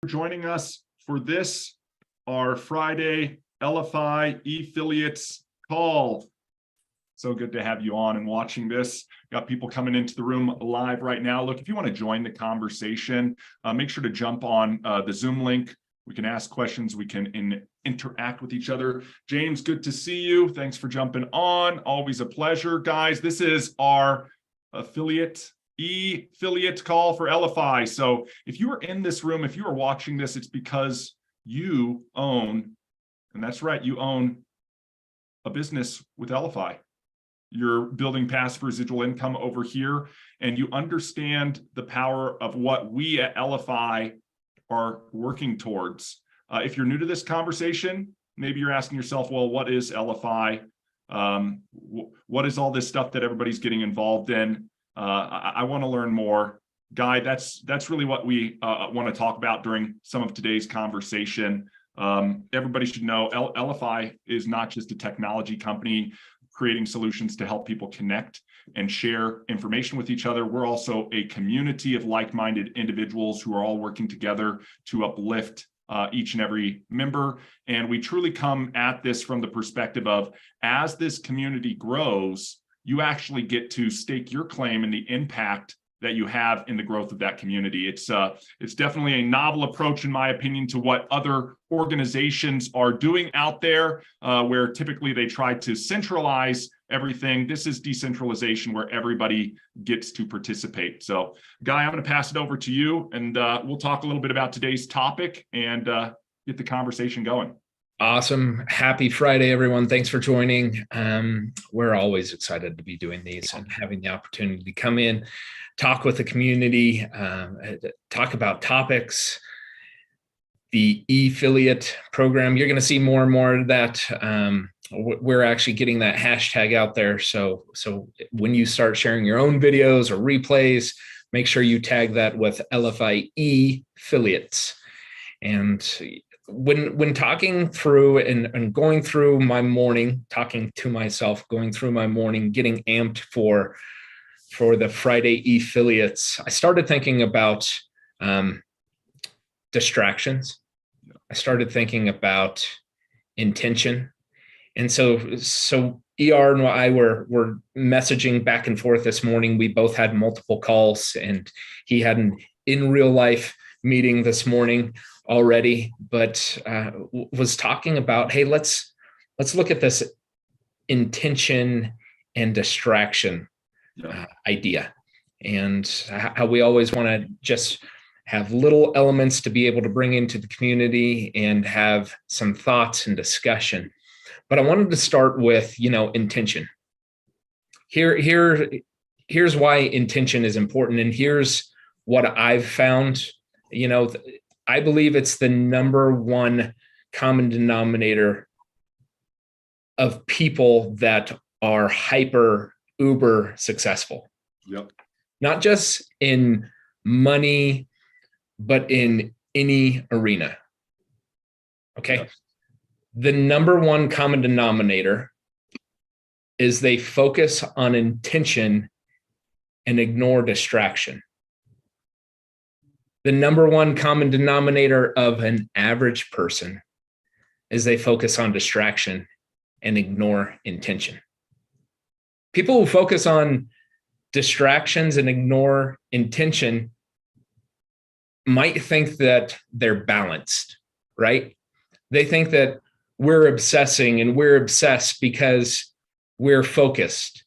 joining us for this, our Friday LFI e-ffiliates call. So good to have you on and watching this. Got people coming into the room live right now. Look, if you want to join the conversation, make sure to jump on the Zoom link. We can ask questions. We can interact with each other. James, good to see you. Thanks for jumping on. Always a pleasure. Guys, this is our e-ffiliate call for LFI. So if you are in this room, if you are watching this, it's because you own, and that's right, you own a business with LFI. You're building passive residual income over here, and you understand the power of what we at LFI are working towards. If you're new to this conversation, maybe you're asking yourself, well, what is LFI? What is all this stuff that everybody's getting involved in? I want to learn more. Guy, that's really what we want to talk about during some of today's conversation. Everybody should know LFI is not just a technology company creating solutions to help people connect and share information with each other. We're also a community of like-minded individuals who are all working together to uplift each and every member. And we truly come at this from the perspective of, as this community grows, you actually get to stake your claim in the impact that you have in the growth of that community. It's definitely a novel approach, in my opinion, to what other organizations are doing out there, where typically they try to centralize everything. This is decentralization where everybody gets to participate. So, Guy, I'm going to pass it over to you, and we'll talk a little bit about today's topic and get the conversation going. Awesome. Happy Friday, everyone. Thanks for joining. We're always excited to be doing these and having the opportunity to come in, talk with the community, talk about topics, the e-ffiliate program. You're going to see more and more of that. We're actually getting that hashtag out there. So when you start sharing your own videos or replays, make sure you tag that with LFI e-ffiliates. And when talking through and going through my morning, talking to myself, going through my morning, getting amped for the Friday e-ffiliates, I started thinking about distractions. I started thinking about intention. And so ER and I were messaging back and forth this morning. We both had multiple calls, and he had an in real life meeting this morning already, but was talking about, hey, let's look at this intention and distraction idea, and how we always want to just have little elements to be able to bring into the community and have some thoughts and discussion. But I wanted to start with, intention. Here's why intention is important, and here's what I've found. I believe it's the number one common denominator of people that are uber successful. Yep. Not just in money, but in any arena. Okay. Yep. The number one common denominator is they focus on intention and ignore distraction. The number one common denominator of an average person is they focus on distraction and ignore intention. People who focus on distractions and ignore intention might think that they're balanced, right? They think that we're obsessing and we're obsessed because we're focused.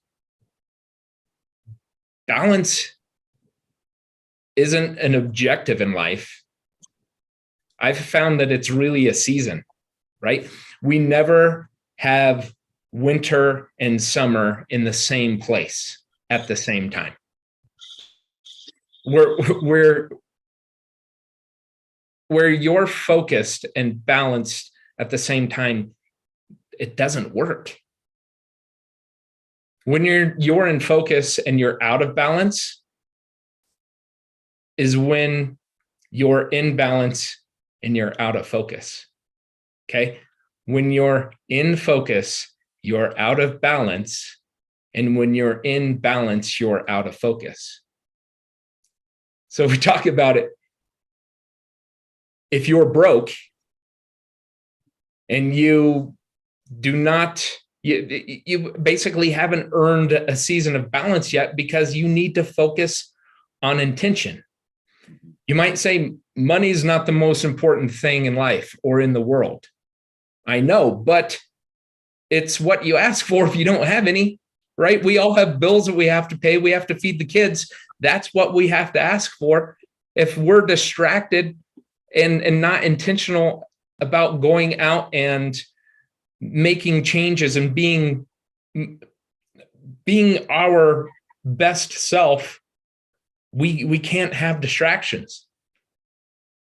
Balance isn't an objective in life. I've found that it's really a season, right? We never have winter and summer in the same place at the same time. Where you're focused and balanced at the same time, it doesn't work. When you're in focus and you're out of balance is when you're in balance and you're out of focus. Okay? When you're in focus, you're out of balance. And when you're in balance, you're out of focus. So we talk about it if you're broke and you do not, you basically haven't earned a season of balance yet, because you need to focus on intention. You might say money is not the most important thing in life or in the world. I know, but it's what you ask for if you don't have any, right? We all have bills that we have to pay. We have to feed the kids. That's what we have to ask for. If we're distracted and not intentional about going out and making changes and being our best self, we can't have distractions.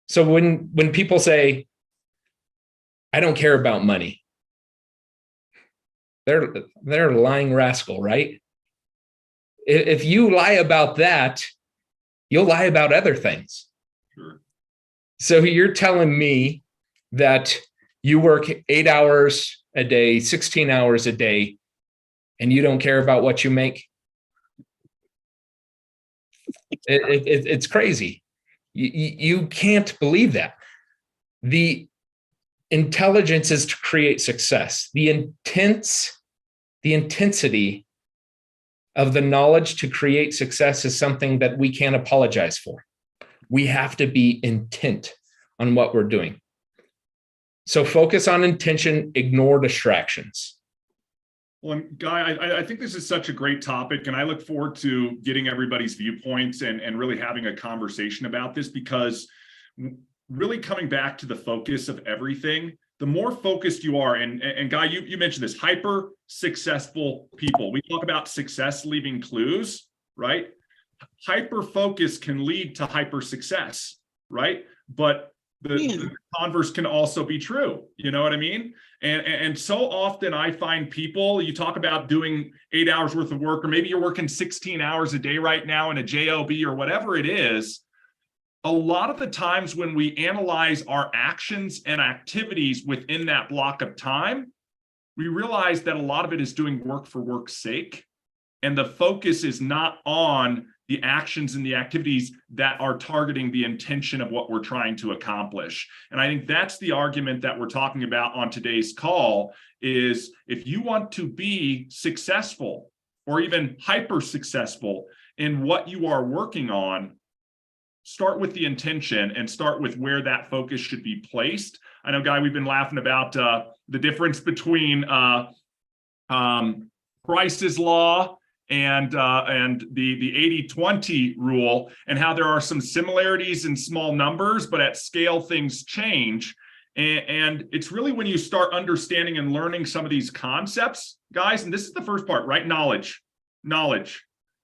So when people say, I don't care about money, they're a lying rascal, right? If you lie about that, you'll lie about other things. Sure. So you're telling me that you work 8 hours a day, 16 hours a day, and you don't care about what you make? It's crazy. You can't believe that. The intelligence is to create success. The intensity of the knowledge to create success is something that we can't apologize for. We have to be intent on what we're doing. So focus on intention, ignore distractions. Well, and Guy, I think this is such a great topic, and I look forward to getting everybody's viewpoints and really having a conversation about this, because really coming back to the focus of everything, the more focused you are, and Guy, you mentioned this, hyper successful people. We talk about success leaving clues, right? Hyper focus can lead to hyper success, right? But the converse can also be true. You know what I mean? And so often I find people, you talk about doing 8 hours worth of work, or maybe you're working 16 hours a day right now in a job or whatever it is. A lot of the times when we analyze our actions and activities within that block of time, we realize that a lot of it is doing work for work's sake. And the focus is not on the actions and the activities that are targeting the intention of what we're trying to accomplish. And I think that's the argument that we're talking about on today's call, is if you want to be successful or even hyper successful in what you are working on, start with the intention and start with where that focus should be placed. I know, Guy, we've been laughing about the difference between Price's law and the 80-20 rule, and how there are some similarities in small numbers, but at scale things change. And it's really when you start understanding and learning some of these concepts, guys, and this is the first part, right? Knowledge.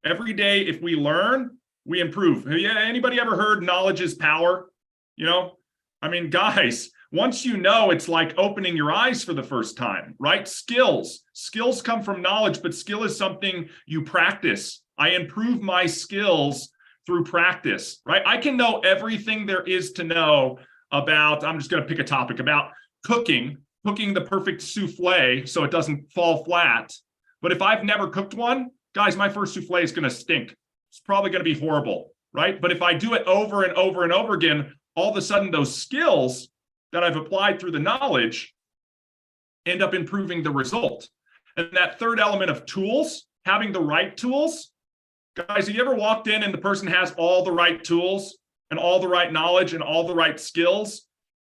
Every day, if we learn, we improve. Yeah, anybody ever heard knowledge is power? You know, I mean, guys, once you know, it's like opening your eyes for the first time, right? Skills come from knowledge, but skill is something you practice. I improve my skills through practice, right? I can know everything there is to know about, I'm just going to pick a topic, about cooking the perfect souffle so it doesn't fall flat. But if I've never cooked one, guys, my first souffle is going to stink. It's probably going to be horrible, right? But if I do it over and over and over again, all of a sudden those skills that I've applied through the knowledge end up improving the result. And that third element of tools, having the right tools. Guys, have you ever walked in and the person has all the right tools and all the right knowledge and all the right skills,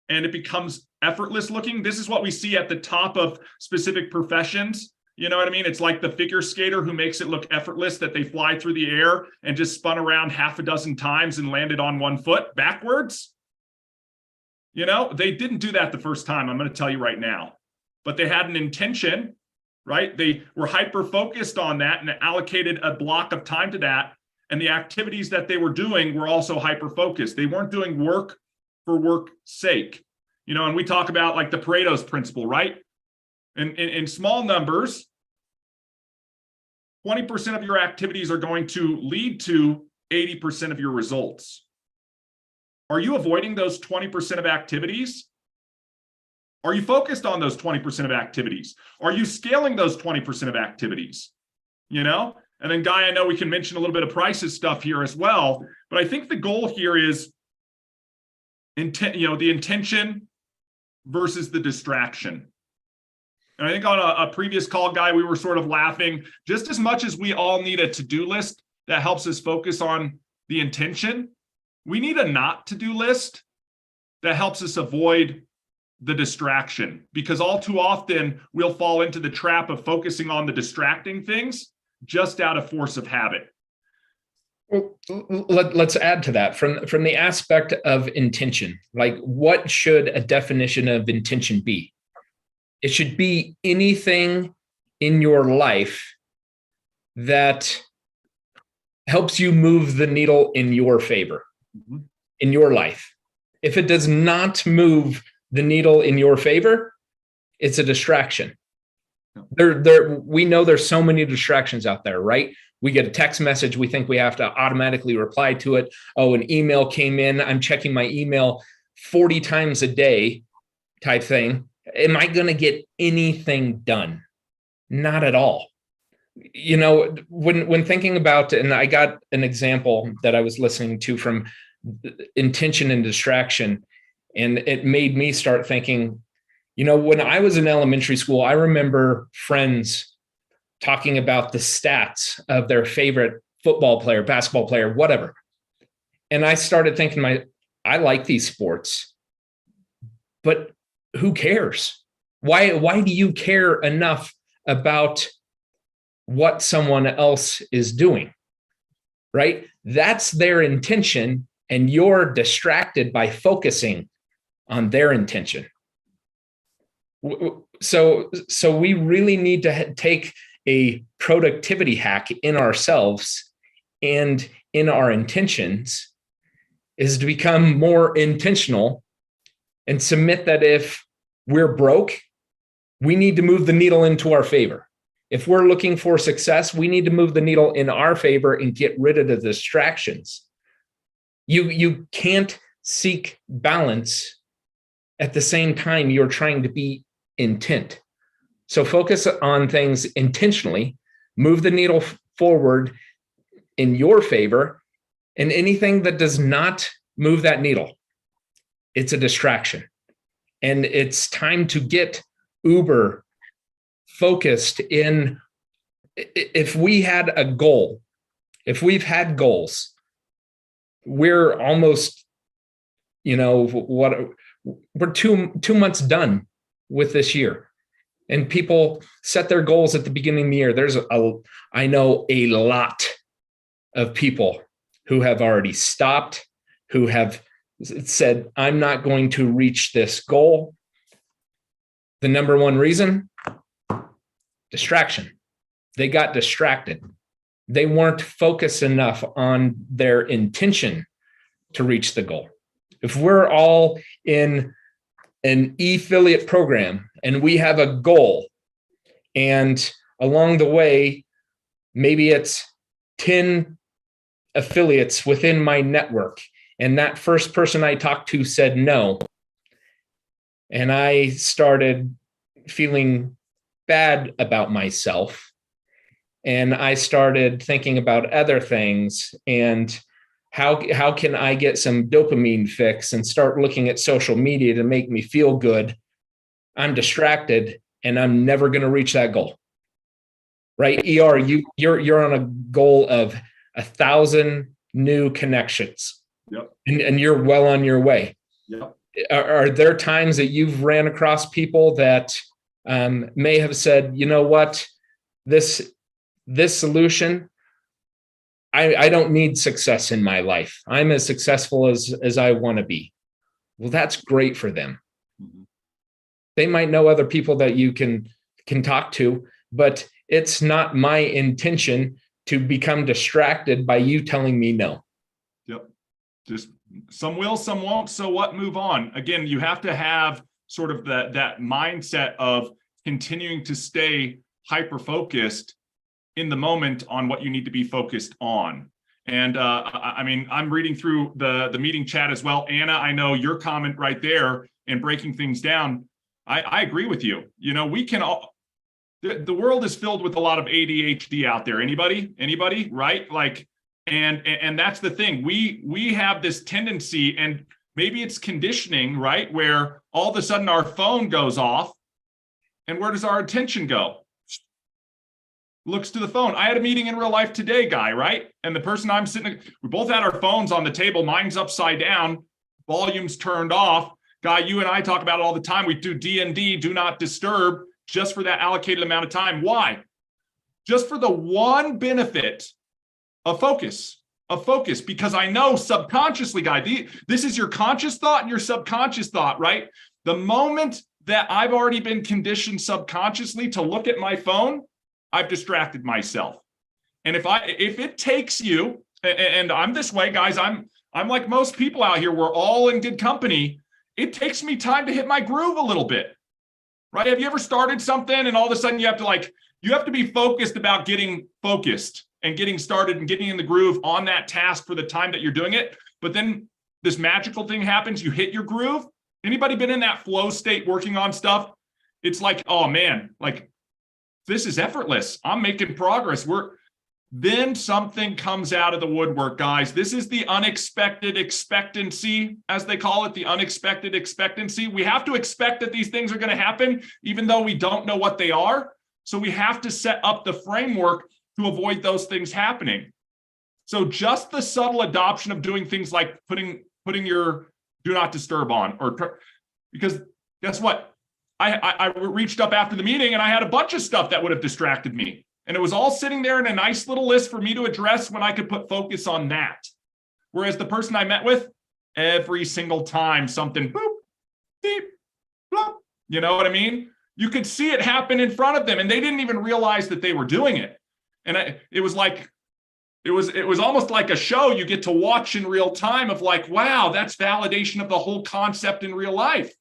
and it becomes effortless looking? This is what we see at the top of specific professions. You know what I mean? It's like the figure skater who makes it look effortless, that they fly through the air and just spun around half a dozen times and landed on one foot backwards. You know, they didn't do that the first time, I'm going to tell you right now. But they had an intention, right? They were hyper-focused on that and allocated a block of time to that. And the activities that they were doing were also hyper-focused. They weren't doing work for work's sake. You know, and we talk about like the Pareto's principle, right? In small numbers, 20% of your activities are going to lead to 80% of your results. Are you avoiding those 20% of activities? Are you focused on those 20% of activities? Are you scaling those 20% of activities? You know? And then, Guy, I know we can mention a little bit of Price's stuff here as well, but I think the goal here is the intention versus the distraction. And I think on a previous call, Guy, we were sort of laughing. Just as much as we all need a to-do list that helps us focus on the intention, we need a not to-do list that helps us avoid the distraction, because all too often we'll fall into the trap of focusing on the distracting things just out of force of habit. Well, let's add to that from the aspect of intention. Like, what should a definition of intention be? It should be anything in your life that helps you move the needle in your favor, in your life. If it does not move the needle in your favor, it's a distraction. We know there's so many distractions out there, right? We get a text message, we think we have to automatically reply to it. Oh, an email came in, I'm checking my email 40 times a day type thing. Am I going to get anything done? Not at all. You know, when thinking about, and I got an example that I was listening to from intention and distraction, and it made me start thinking, you know, when I was in elementary school, I remember friends talking about the stats of their favorite football player, basketball player, whatever. And I started thinking, I like these sports, but who cares? Why do you care enough about what someone else is doing? Right? That's their intention, and you're distracted by focusing on their intention. So we really need to take a productivity hack in ourselves and in our intentions, is to become more intentional and submit that if we're broke, we need to move the needle into our favor. If we're looking for success, we need to move the needle in our favor and get rid of the distractions. You can't seek balance at the same time you're trying to be intent. So focus on things intentionally, move the needle forward in your favor, and anything that does not move that needle, it's a distraction. And it's time to get uber focused in. If we had a goal, if we've had goals, we're almost, we're 2 months done with this year. And people set their goals at the beginning of the year. I know a lot of people who have already stopped, who have said, I'm not going to reach this goal. The number one reason, distraction. They got distracted. They weren't focused enough on their intention to reach the goal. If we're all in an e-affiliate program and we have a goal, and along the way, maybe it's 10 affiliates within my network, and that first person I talked to said no, and I started feeling bad about myself, and I started thinking about other things, and how can I get some dopamine fix and start looking at social media to make me feel good? I'm distracted, and I'm never going to reach that goal. Right? ER, you're on a goal of 1,000 new connections. Yep. And you're well on your way. Yep. Are there times that you've ran across people that may have said, you know what, this solution, I don't need success in my life. I'm as successful as I want to be. Well, that's great for them. Mm-hmm. They might know other people that you can talk to, but it's not my intention to become distracted by you telling me no. Yep. Just some will, some won't. So what? Move on. Again, you have to have sort of that mindset of continuing to stay hyper-focused in the moment on what you need to be focused on. And I'm reading through the meeting chat as well. Anna, I know your comment right there and breaking things down. I agree with you. We can all, the world is filled with a lot of ADHD out there. Anybody, right? Like, and that's the thing. We have this tendency, and Maybe it's conditioning, right? Where all of a sudden our phone goes off, and where does our attention go? Looks to the phone. I had a meeting in real life today, Guy, right? And the person I'm sitting, we both had our phones on the table. Mine's upside down, volume's turned off. Guy, you and I talk about it all the time. We do D&D, do not disturb, just for that allocated amount of time. Why? Just for the one benefit of focus, because I know subconsciously, Guy, this is your conscious thought and your subconscious thought, right? The moment that I've already been conditioned subconsciously to look at my phone, I've distracted myself. And if it takes you, and I'm this way, guys, I'm like most people out here, we're all in good company. It takes me time to hit my groove a little bit, right? Have you ever started something and all of a sudden you have to be focused about getting focused and getting started and getting in the groove on that task for the time that you're doing it. But then this magical thing happens, you hit your groove. Anybody been in that flow state working on stuff? It's like, oh man, like this is effortless. I'm making progress. Then something comes out of the woodwork, guys. This is the unexpected expectancy, as they call it, the unexpected expectancy. We have to expect that these things are going to happen, even though we don't know what they are. So we have to set up the framework to avoid those things happening. So just the subtle adoption of doing things like putting your do not disturb on, because guess what? I reached up after the meeting and I had a bunch of stuff that would have distracted me. And it was all sitting there in a nice little list for me to address when I could put focus on that. Whereas the person I met with, every single time something boop, beep, bloop, you know what I mean? You could see it happen in front of them and they didn't even realize that they were doing it. And it was almost like a show you get to watch in real time of like, wow, that's validation of the whole concept in real life.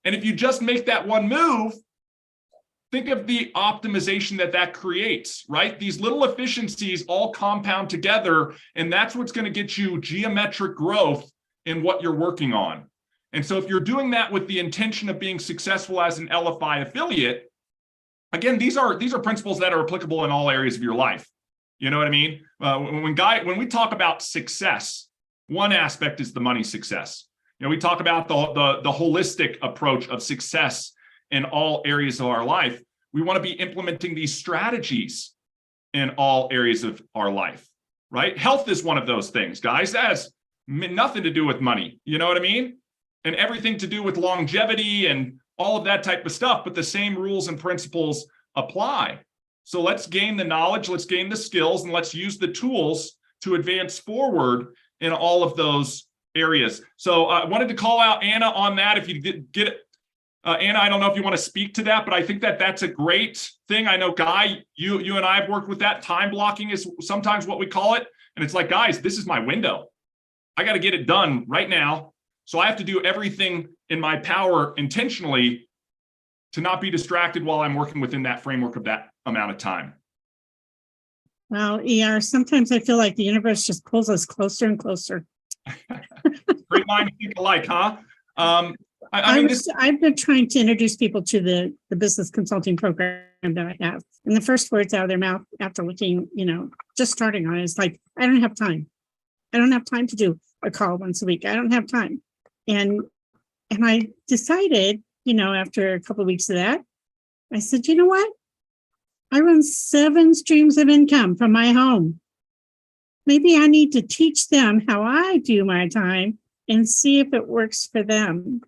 And if you just make that one move, think of the optimization that creates, right? These little efficiencies all compound together, and that's what's going to get you geometric growth in what you're working on. And so if you're doing that with the intention of being successful as an LFI affiliate, again, these are principles that are applicable in all areas of your life. You know what I mean? When we talk about success, one aspect is the money success. You know, we talk about the holistic approach of success in all areas of our life. We want to be implementing these strategies in all areas of our life, right? Health is one of those things, guys. That has nothing to do with money. You know what I mean? And everything to do with longevity and all of that type of stuff, but the same rules and principles apply. So let's gain the knowledge, let's gain the skills, and let's use the tools to advance forward in all of those areas. So I wanted to call out Anna on that. If you did get it, Anna, I don't know if you want to speak to that, but I think that's a great thing. I know, Guy, you and I have worked with that. Time blocking is sometimes what we call it. And it's like, guys, this is my window. I got to get it done right now. So I have to do everything in my power intentionally to not be distracted while I'm working within that framework of that amount of time. Well, ER, sometimes I feel like the universe just pulls us closer and closer. Great mind think alike, huh? I've been trying to introduce people to the business consulting program that I have. And the first words out of their mouth after looking, just starting on it is like, I don't have time. I don't have time to do a call once a week. I don't have time. And I decided, after a couple of weeks of that, I said, you know what? I run 7 streams of income from my home. Maybe I need to teach them how I do my time and see if it works for them.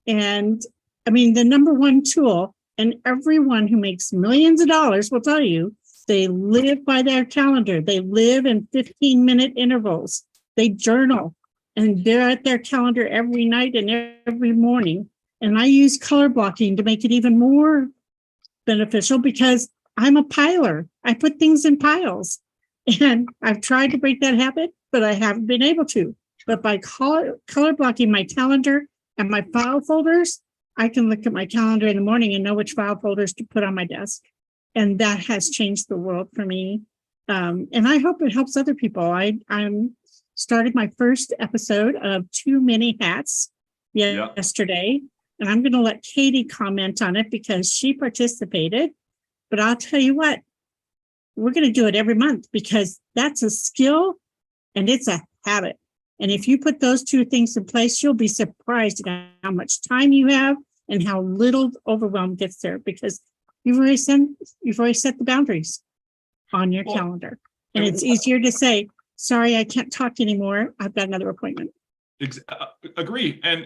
And I mean, the number one tool, and everyone who makes millions of dollars will tell you, they live by their calendar. They live in 15-minute intervals. They journal, and they're at their calendar every night and every morning. And I use color blocking to make it even more beneficial because I'm a piler. I put things in piles. And I've tried to break that habit, but I haven't been able to. But by color blocking my calendar and my file folders, I can look at my calendar in the morning and know which file folders to put on my desk. And that has changed the world for me. And I hope it helps other people. I'm started my first episode of Too Many Hats yesterday. And I'm going to let Katie comment on it because she participated. But I'll tell you what, we're going to do it every month because that's a skill and it's a habit. And if you put those two things in place, you'll be surprised at how much time you have and how little overwhelm gets there, because you've already set the boundaries on your calendar. And it's easier to say, sorry, I can't talk anymore. I've got another appointment. Agree. And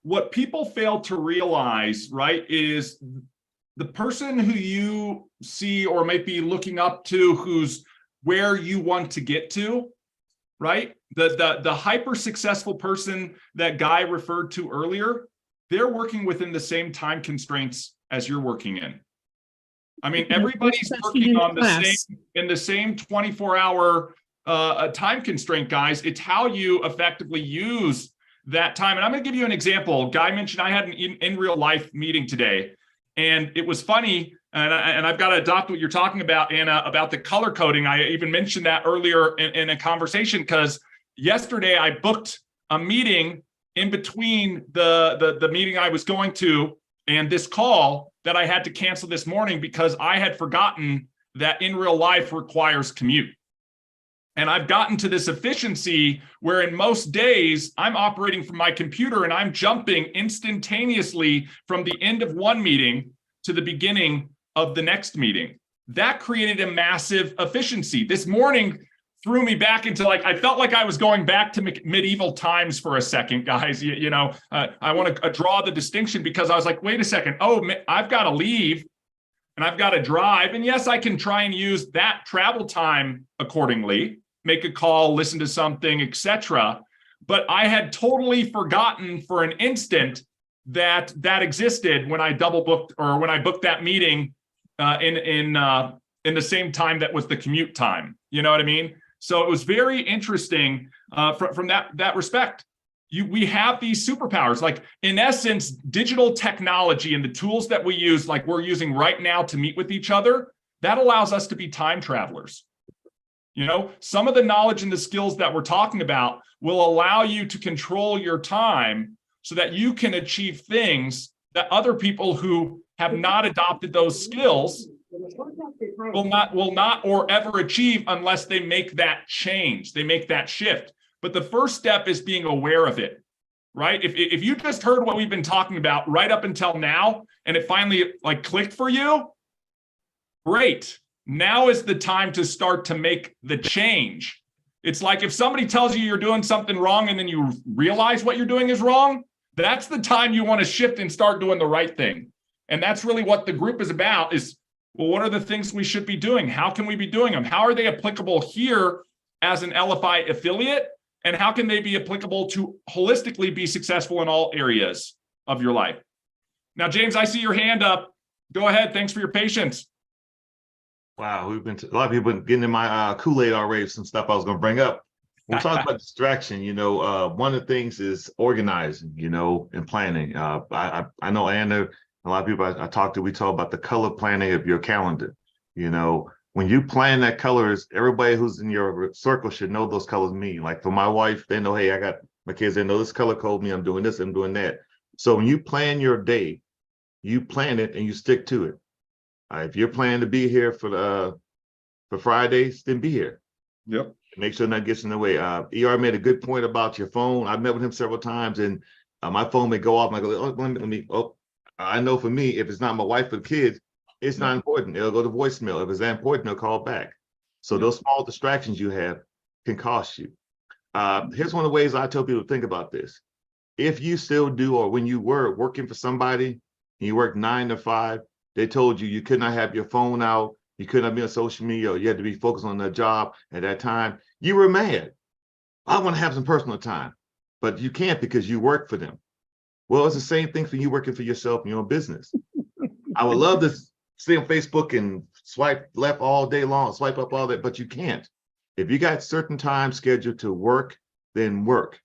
what people fail to realize, right, is the person who you see or might be looking up to, who's where you want to get to, right? The hyper successful person that Guy referred to earlier, they're working within the same time constraints as you're working in. I mean, everybody's working on the same 24-hour time constraint, guys. It's how you effectively use that time. And I'm going to give you an example. Guy mentioned I had an in real life meeting today, and it was funny. And I've got to adopt what you're talking about, Anna, about the color coding. I even mentioned that earlier in a conversation, because yesterday I booked a meeting in between the meeting I was going to and this call that I had to cancel this morning because I had forgotten that in real life requires commute. And I've gotten to this efficiency where in most days I'm operating from my computer and I'm jumping instantaneously from the end of one meeting to the beginning of the next meeting. That created a massive efficiency. This morning threw me back into, like, I felt like I was going back to medieval times for a second, guys. I want to draw the distinction, because I was like, wait a second. Oh, I've got to leave and I've got to drive. And yes, I can try and use that travel time accordingly, make a call, listen to something, etc. But I had totally forgotten for an instant that existed when I double booked, or when I booked that meeting in the same time that was the commute time. You know what I mean? So it was very interesting from that respect. We have these superpowers, like, in essence, digital technology and the tools that we use, like we're using right now to meet with each other, that allows us to be time travelers. Some of the knowledge and the skills that we're talking about will allow you to control your time so that you can achieve things that other people who have not adopted those skills will not or ever achieve unless they make that change, they make that shift. But the first step is being aware of it, right? If you just heard what we've been talking about right up until now, and it finally clicked for you, great. Now is the time to start to make the change. It's like if somebody tells you you're doing something wrong and then you realize what you're doing is wrong, that's the time you want to shift and start doing the right thing. And that's really what the group is about, is, well, what are the things we should be doing? How can we be doing them? How are they applicable here as an LFI affiliate? And how can they be applicable to holistically be successful in all areas of your life? Now, James, I see your hand up. Go ahead. Thanks for your patience. Wow, a lot of people been getting in my Kool-Aid already, some stuff I was going to bring up. When we talk about distraction, one of the things is organizing, and planning. I know Anna, a lot of people I talk to, we talk about the color planning of your calendar. When you plan that colors, everybody who's in your circle should know those colors mean. Like for my wife, they know, hey, I got my kids, they know this color code me, I'm doing this, I'm doing that. So when you plan your day, you plan it and you stick to it. If you're planning to be here for Fridays, then be here. Yep. Make sure nothing gets in the way. ER made a good point about your phone. I've met with him several times, and my phone may go off. And I go, I know for me, if it's not my wife or the kids, it's not important. It'll go to voicemail. If it's that important, they'll call back. So those small distractions you have can cost you. Here's one of the ways I tell people to think about this. If you still do, or when you were working for somebody, and you work 9 to 5, they told you could not have your phone out, you could not be on social media, or you had to be focused on the job at that time. You were mad. I want to have some personal time, but you can't because you work for them. Well, it's the same thing for you working for yourself in your own business. I would love to stay on Facebook and swipe left all day long, swipe up all that, but you can't. If you got certain time scheduled to work, then work.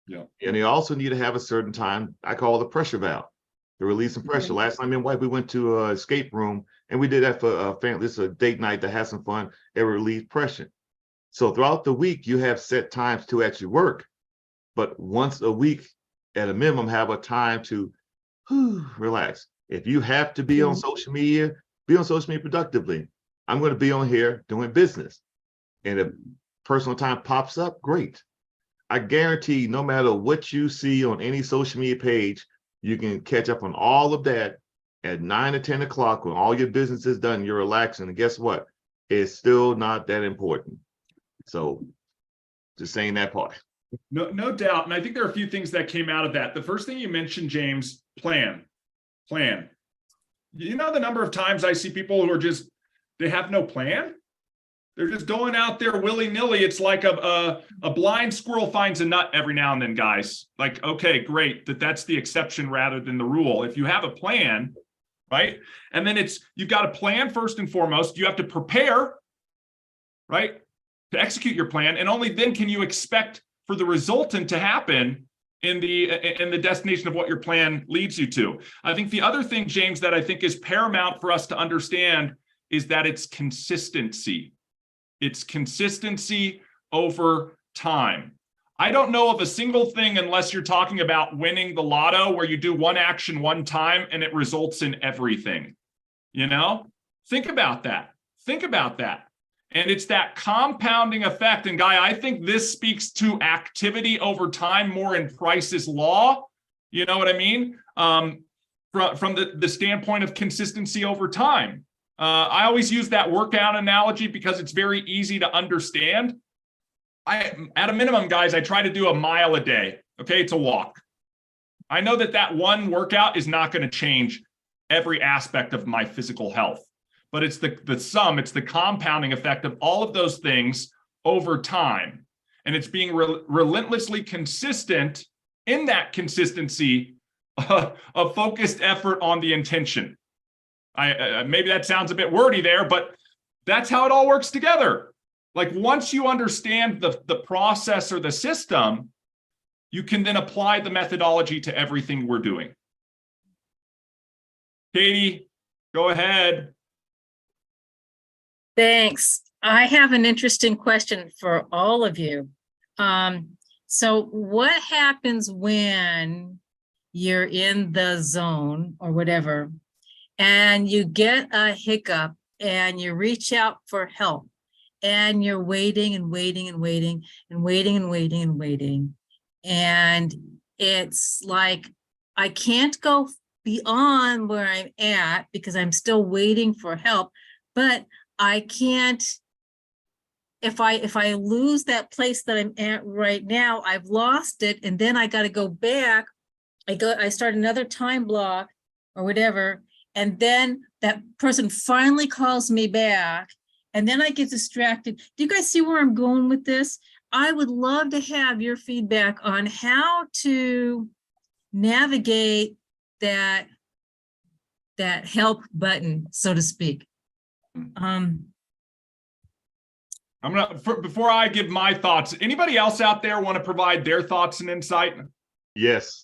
Yeah. And you also need to have a certain time, I call the pressure valve, to release some pressure. Last time in wife, we went to an escape room, and we did that for a family. This is a date night to have some fun and relieve pressure. So throughout the week, you have set times to actually work, but once a week, at a minimum, have a time to relax. If you have to be on social media, be on social media productively. I'm going to be on here doing business. And if personal time pops up, great. I guarantee no matter what you see on any social media page, you can catch up on all of that at 9 or 10 o'clock when all your business is done, you're relaxing. And guess what? It's still not that important. So just saying that part. No doubt. And I think there are a few things that came out of that. The first thing you mentioned, James, plan. You know, the number of times I see people who are just, they have no plan. They're just going out there willy-nilly. It's like a blind squirrel finds a nut every now and then, guys. Like, okay, great, that's the exception rather than the rule. If you have a plan, right? And then you've got to plan first and foremost. You have to prepare, right, to execute your plan. And only then can you expect for the resultant to happen in the destination of what your plan leads you to. I think the other thing, James, that I think is paramount for us to understand is that it's consistency. It's consistency over time. I don't know of a single thing, unless you're talking about winning the lotto, where you do one action one time and it results in everything. You know, think about that. And it's that compounding effect. And Guy, I think this speaks to activity over time more in Price's law. You know what I mean? From the standpoint of consistency over time. I always use that workout analogy because it's very easy to understand. At a minimum, guys, I try to do a mile a day. Okay, it's a walk. I know that one workout is not going to change every aspect of my physical health, but it's the sum, it's the compounding effect of all of those things over time. And it's being relentlessly consistent in that consistency, a focused effort on the intention. Maybe that sounds a bit wordy there, but that's how it all works together. Like once you understand the process or the system, you can then apply the methodology to everything we're doing. Katie, go ahead. Thanks. I have an interesting question for all of you. So what happens when you're in the zone or whatever, and you get a hiccup and you reach out for help and you're waiting and waiting and waiting and waiting and waiting and waiting. And it's like, I can't go beyond where I'm at because I'm still waiting for help, but I can't, if I lose that place that I'm at right now, I've lost it. And then I got to go back. I start another time block or whatever. And then that person finally calls me back, and then I get distracted. Do you guys see where I'm going with this? I would love to have your feedback on how to navigate that help button, so to speak. I'm gonna, before I give my thoughts, anybody else out there want to provide their thoughts and insight? Yes.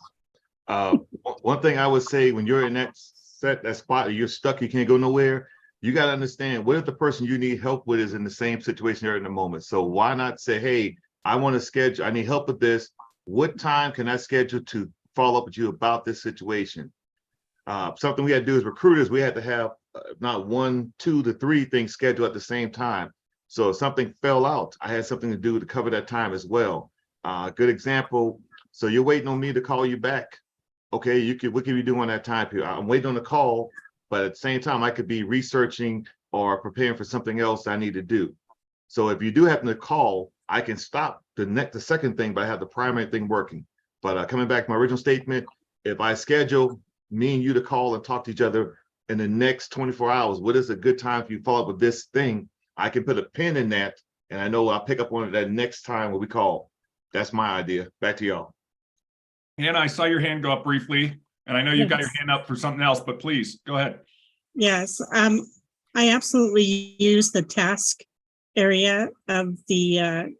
One thing I would say, when you're in that spot, you're stuck, you can't go nowhere, you got to understand, what if the person you need help with is in the same situation there in the moment? So why not say, hey, I want to schedule, I need help with this. What time can I schedule to follow up with you about this situation? Something we had to do as recruiters, we had to have not 1, 2 to 3 things scheduled at the same time. So if something fell out, I had something to do to cover that time as well. Good example. So you're waiting on me to call you back. Okay, what can you do on that time period? I'm waiting on the call, but at the same time, I could be researching or preparing for something else I need to do. So if you do happen to call, I can stop the second thing, but I have the primary thing working. But coming back to my original statement, if I schedule me and you to call and talk to each other in the next 24 hours, what is a good time for you to follow up with this thing? I can put a pin in that, and I know I'll pick up on it that next time when we call. That's my idea. Back to y'all. Hannah, I saw your hand go up briefly, and I know you've got your hand up for something else, but please go ahead. Yes, I absolutely use the task area of the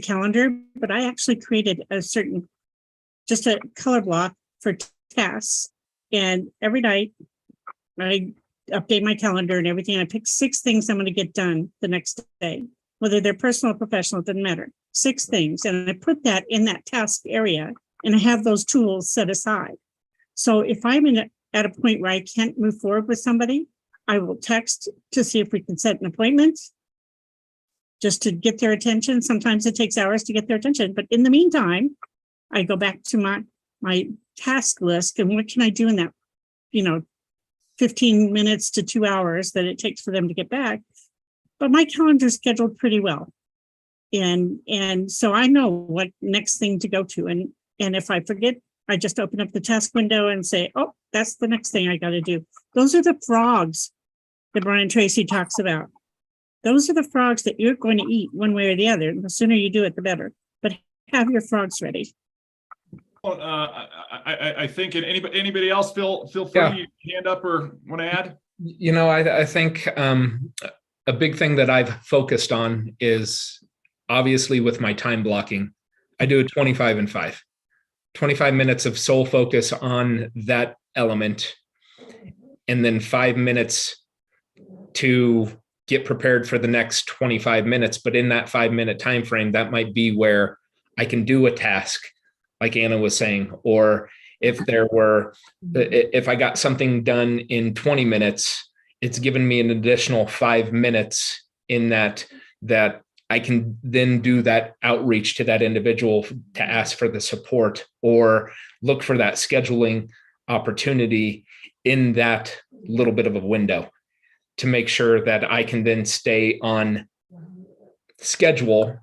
calendar, but I actually created just a color block for tasks. And every night I update my calendar and everything. I pick 6 things I'm going to get done the next day, whether they're personal or professional, it doesn't matter. 6 things. And I put that in that task area, and I have those tools set aside. So if I'm at a point where I can't move forward with somebody, I will text to see if we can set an appointment. just to get their attention. Sometimes it takes hours to get their attention, but in the meantime, I go back to my task list and what can I do in that, 15 minutes to 2 hours that it takes for them to get back. But my calendar's scheduled pretty well. And so I know what next thing to go to. And if I forget, I just open up the task window and say, oh, that's the next thing I got to do. Those are the frogs that Brian Tracy talks about. Those are the frogs that you're going to eat one way or the other. The sooner you do it, the better. But have your frogs ready. Well, I think, and anybody else feel free, Yeah. hand up or want to add? I think a big thing that I've focused on is obviously with my time blocking, I do a 25 and 5, 25 minutes of sole focus on that element, and then 5 minutes to get prepared for the next 25 minutes. But in that 5-minute time frame, that might be where I can do a task, like Anna was saying, or if I got something done in 20 minutes, it's given me an additional 5 minutes in that I can then do that outreach to that individual to ask for the support or look for that scheduling opportunity in that little bit of a window to make sure that I can then stay on schedule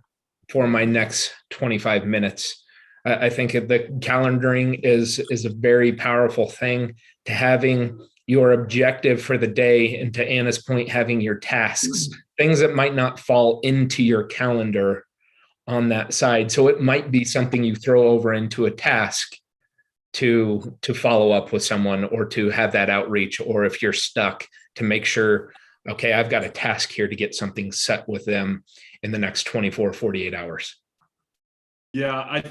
for my next 25 minutes. I think the calendaring is a very powerful thing, to having your objective for the day, and to Anna's point, having your tasks, things that might not fall into your calendar on that side. So it might be something you throw over into a task to follow up with someone or to have that outreach, or if you're stuck, to make sure, okay, I've got a task here to get something set with them in the next 24, 48 hours. Yeah,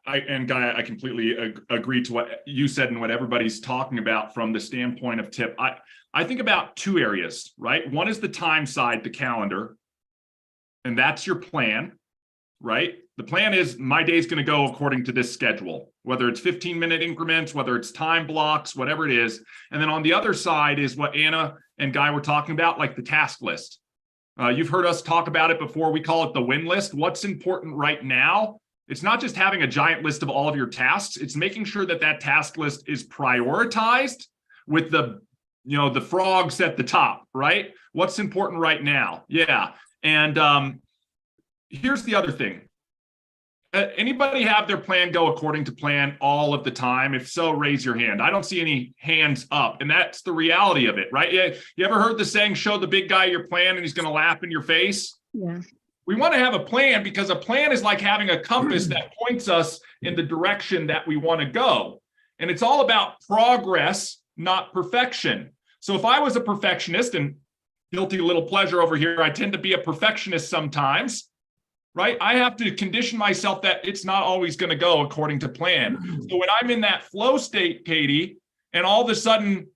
and Guy, I completely agree to what you said and what everybody's talking about from the standpoint of tip. I think about 2 areas, right? One is the time side, the calendar, and that's your plan, right? The plan is my day's going to go according to this schedule, whether it's 15-minute increments, whether it's time blocks, whatever it is. And then on the other side is what Anna and Guy were talking about, like the task list. You've heard us talk about it before. We call it the win list. What's important right now? It's not just having a giant list of all of your tasks. It's making sure that that task list is prioritized with the frogs at the top, right? What's important right now? Yeah. And here's the other thing. Anybody have their plan go according to plan all of the time? If so, raise your hand. I don't see any hands up, and that's the reality of it, right? You ever heard the saying, show the big guy your plan and he's going to laugh in your face? Yeah. We want to have a plan, because a plan is like having a compass that points us in the direction that we want to go. And it's all about progress, not perfection. So if I was a perfectionist, and guilty little pleasure over here, I tend to be a perfectionist sometimes, right? I have to condition myself that it's not always going to go according to plan. So when I'm in that flow state, Katie, and all of a sudden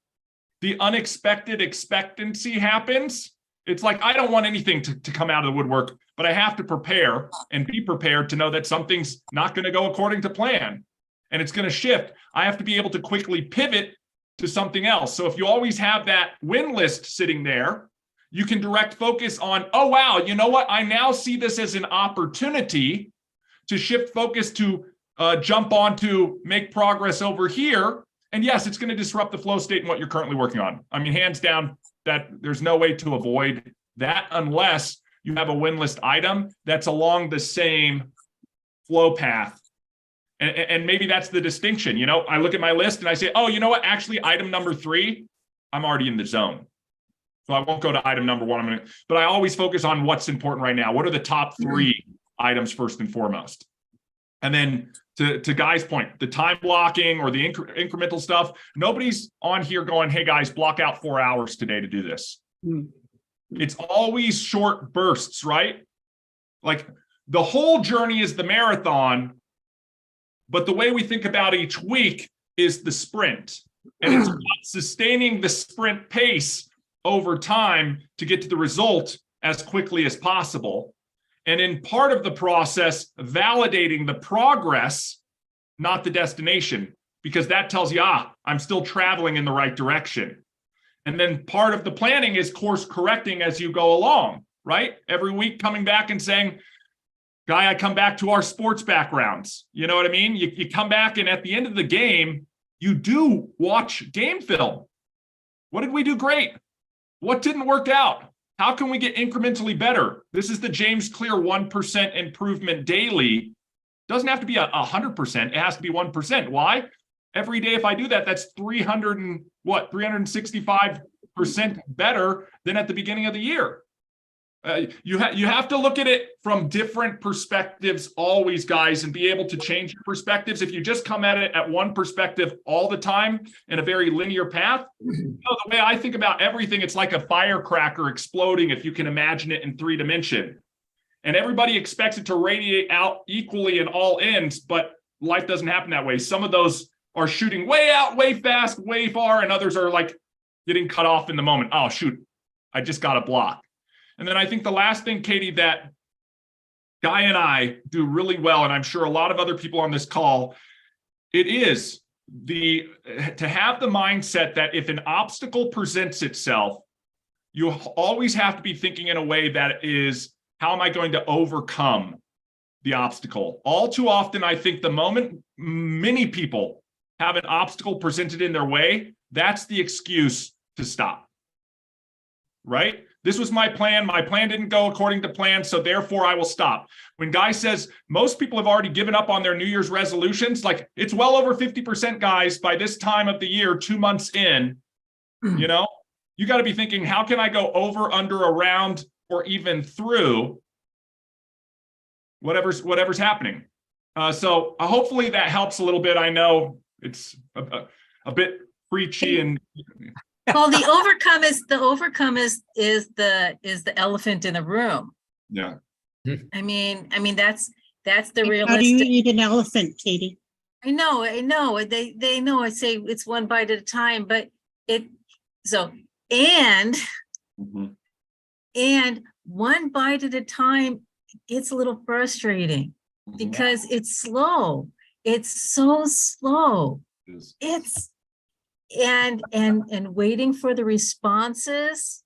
the unexpected expectancy happens, it's like, I don't want anything to come out of the woodwork, but I have to prepare and be prepared to know that something's not going to go according to plan and it's going to shift. I have to be able to quickly pivot to something else. So if you always have that win list sitting there, you can direct focus on, oh, wow, you know what? I now see this as an opportunity to shift focus to jump on to make progress over here. And yes, it's going to disrupt the flow state and what you're currently working on. I mean, hands down, that there's no way to avoid that unless you have a win list item that's along the same flow path. And maybe that's the distinction. I look at my list and I say, oh, you know what? Actually, item number 3, I'm already in the zone. So I won't go to item number 1. But I always focus on what's important right now. What are the top 3 items first and foremost? And then to Guy's point, the time blocking or the incremental stuff, nobody's on here going, hey guys, block out 4 hours today to do this. It's always short bursts, right? Like the whole journey is the marathon, but the way we think about each week is the sprint. And it's about sustaining the sprint pace over time to get to the result as quickly as possible. And in part of the process, validating the progress, not the destination, because that tells you, I'm still traveling in the right direction. And then part of the planning is course correcting as you go along. right? Every week coming back and saying, Guy, I come back to our sports backgrounds. You know what I mean? You come back and at the end of the game, you do watch game film. What did we do great? What didn't work out? How can we get incrementally better? This is the James Clear 1% improvement daily. Doesn't have to be 100%. It has to be 1%. Why? Every day, if I do that, that's 365% better than at the beginning of the year. You have to look at it from different perspectives always, guys, and be able to change your perspectives. If you just come at it at one perspective all the time in a very linear path, the way I think about everything, it's like a firecracker exploding, if you can imagine it in 3D. And everybody expects it to radiate out equally in all ends, but life doesn't happen that way. Some of those are shooting way out, way fast, way far, and others are like getting cut off in the moment. Oh, shoot, I just got a block. And then I think the last thing, Katie, that Guy and I do really well, and I'm sure a lot of other people on this call, it is to have the mindset that if an obstacle presents itself, you always have to be thinking in a way that is, how am I going to overcome the obstacle? All too often, I think the moment many people have an obstacle presented in their way, that's the excuse to stop, right? This was my plan. My plan didn't go according to plan, so therefore I will stop. When Guy says most people have already given up on their New Year's resolutions, like it's well over 50%, guys, by this time of the year, 2 months in, you know, you got to be thinking, how can I go over, under, around, or even through whatever's happening? So hopefully that helps a little bit. I know it's a bit preachy and. Well, the overcome is the elephant in the room. Yeah. I mean that's the How do you realistic. eat an elephant, Katie? I know. They know. I say it's one bite at a time, but and one bite at a time gets a little frustrating because it's slow. It's so slow. It's and waiting for the responses,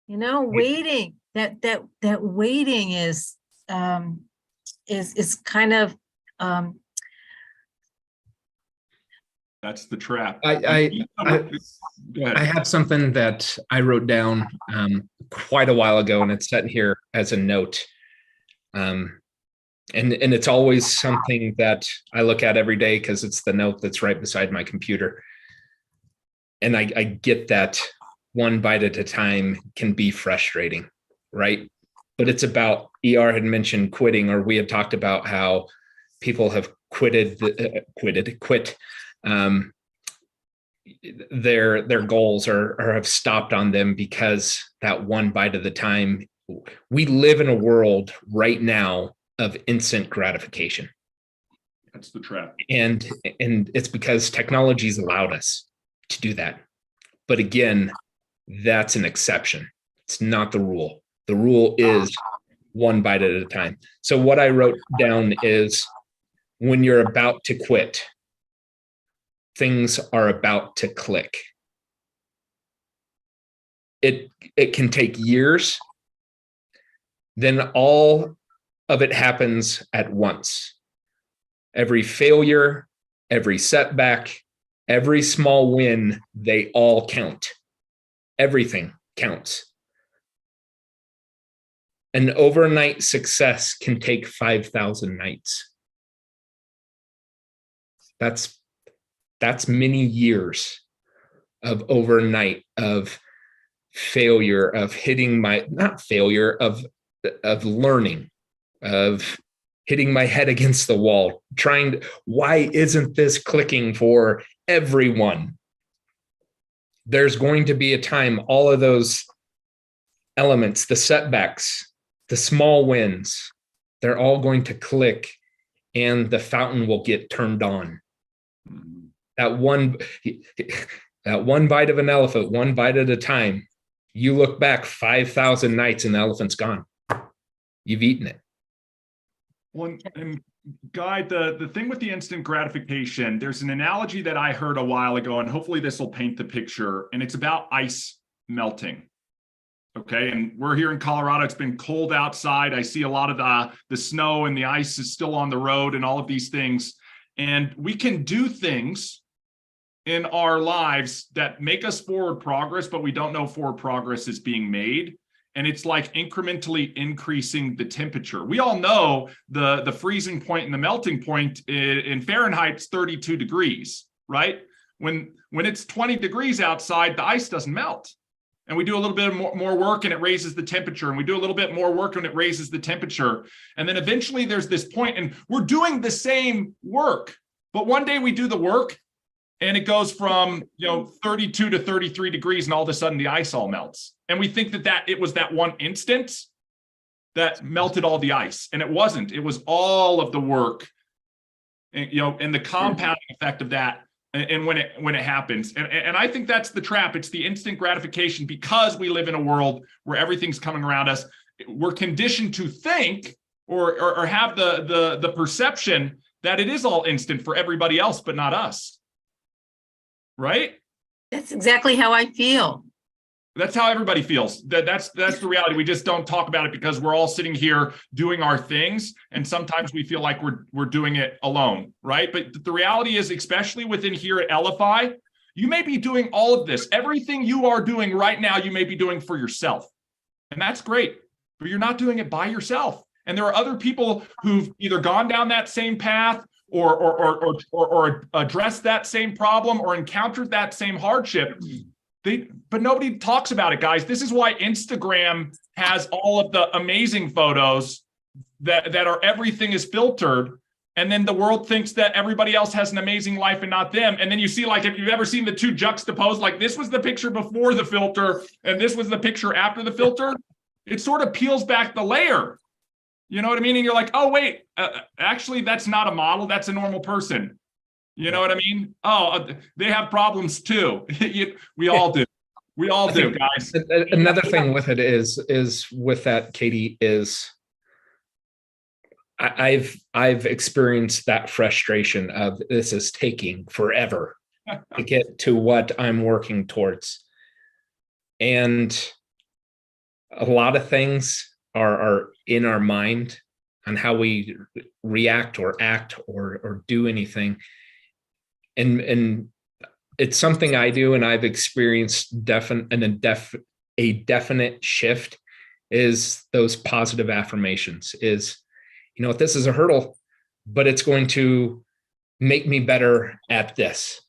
waiting that waiting is kind of that's the trap. I have something that I wrote down quite a while ago, and it's set here as a note. And it's always something that I look at every day because it's the note that's right beside my computer. And I get that one bite at a time can be frustrating, right? But it's about, ER had mentioned quitting, or we had talked about how people have quit their goals or have stopped on them because that one bite at a time. We live in a world right now of instant gratification. That's the trap. And it's because technology's allowed us to do that. But again, that's an exception. It's not the rule. The rule is one bite at a time. So what I wrote down is, when you're about to quit, things are about to click. It can take years. Then all of it happens at once. Every failure, every setback, every small win, they all count. Everything counts. An overnight success can take 5,000 nights. That's many years of overnight of failure, of hitting of learning, of hitting my head against the wall, why isn't this clicking for everyone? There's going to be a time, all of those elements, the setbacks, the small wins, they're all going to click and the fountain will get turned on. That one bite of an elephant, one bite at a time, you look back 5,000 nights and the elephant's gone. You've eaten it. Well, and Guy, the thing with the instant gratification, there's an analogy that I heard a while ago, and hopefully this will paint the picture, and it's about ice melting. Okay, and we're here in Colorado. It's been cold outside. I see a lot of the snow and the ice is still on the road and all of these things. And we can do things in our lives that make us forward progress, but we don't know forward progress is being made. And it's like incrementally increasing the temperature. We all know the freezing point and the melting point in Fahrenheit is 32 degrees, right? When it's 20 degrees outside, the ice doesn't melt. And we do a little bit more work and it raises the temperature. And we do a little bit more work and it raises the temperature. And then eventually there's this point and we're doing the same work. But one day we do the work and it goes from 32 to 33 degrees and all of a sudden the ice all melts. And we think that it was that one instant that melted all the ice. And it wasn't. It was all of the work, and the compounding effect of that. And when it happens, and I think that's the trap. It's the instant gratification because we live in a world where everything's coming around us. We're conditioned to think or have the perception that it is all instant for everybody else, but not us. Right? That's exactly how I feel. That's how everybody feels. That's the reality. We just don't talk about it because we're all sitting here doing our things, and sometimes we feel like we're doing it alone, right? But the reality is, especially within here at LFI, you may be doing all of this. Everything you are doing right now, you may be doing for yourself, and that's great. But you're not doing it by yourself. And there are other people who've either gone down that same path or addressed that same problem or encountered that same hardship. But nobody talks about it, guys. This is why Instagram has all of the amazing photos that are everything is filtered. And then the world thinks that everybody else has an amazing life and not them. And then you see, like, if you've ever seen the two juxtaposed, like this was the picture before the filter and this was the picture after the filter, it sort of peels back the layer. You know what I mean? And you're like, oh, wait, actually, that's not a model. That's a normal person. You know what I mean? Oh, they have problems too. We all do. We all do, guys. Another thing with it is with that, Katie, is I've experienced that frustration of this is taking forever to get to what I'm working towards. And a lot of things are in our mind on how we react or act or do anything. And it's something I do, and I've experienced a definite shift is those positive affirmations is, this is a hurdle, but it's going to make me better at this.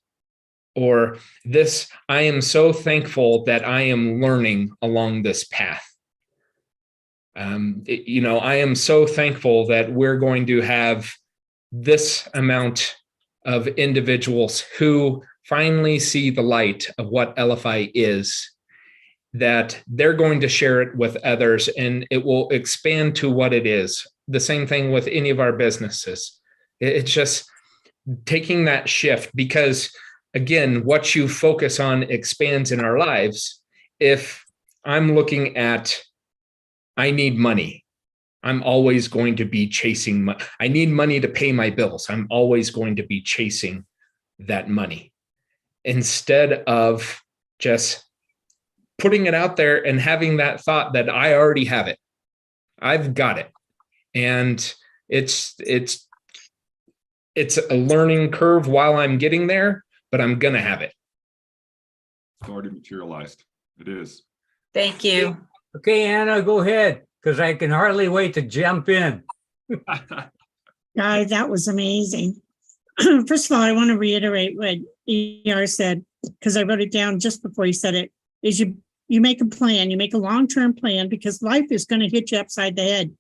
Or this, I am so thankful that I am learning along this path. I am so thankful that we're going to have this amount of individuals who finally see the light of what LFI is, that they're going to share it with others and it will expand to what it is. The same thing with any of our businesses. It's just taking that shift because, again, what you focus on expands in our lives. If I'm looking at, I need money, I'm always going to be chasing money. I need money to pay my bills. I'm always going to be chasing that money instead of just putting it out there and having that thought that I already have it. I've got it. And it's a learning curve while I'm getting there, but I'm going to have it. It's already materialized. It is. Thank you. Okay, Anna, go ahead, because I can hardly wait to jump in. Guys, that was amazing. First of all, I want to reiterate what ER said, because I wrote it down just before you said it, is you make a plan, you make a long-term plan, because life is going to hit you upside the head.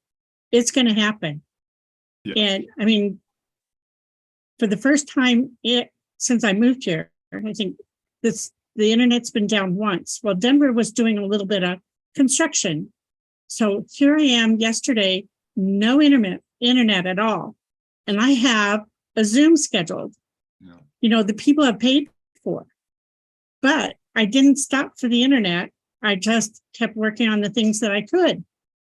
It's going to happen. Yeah. And I mean, for the first time since I moved here, I think the internet's been down once. Well, Denver was doing a little bit of construction. So here I am yesterday, no internet at all. And I have a Zoom scheduled, the people have paid for, but I didn't stop for the internet. I just kept working on the things that I could,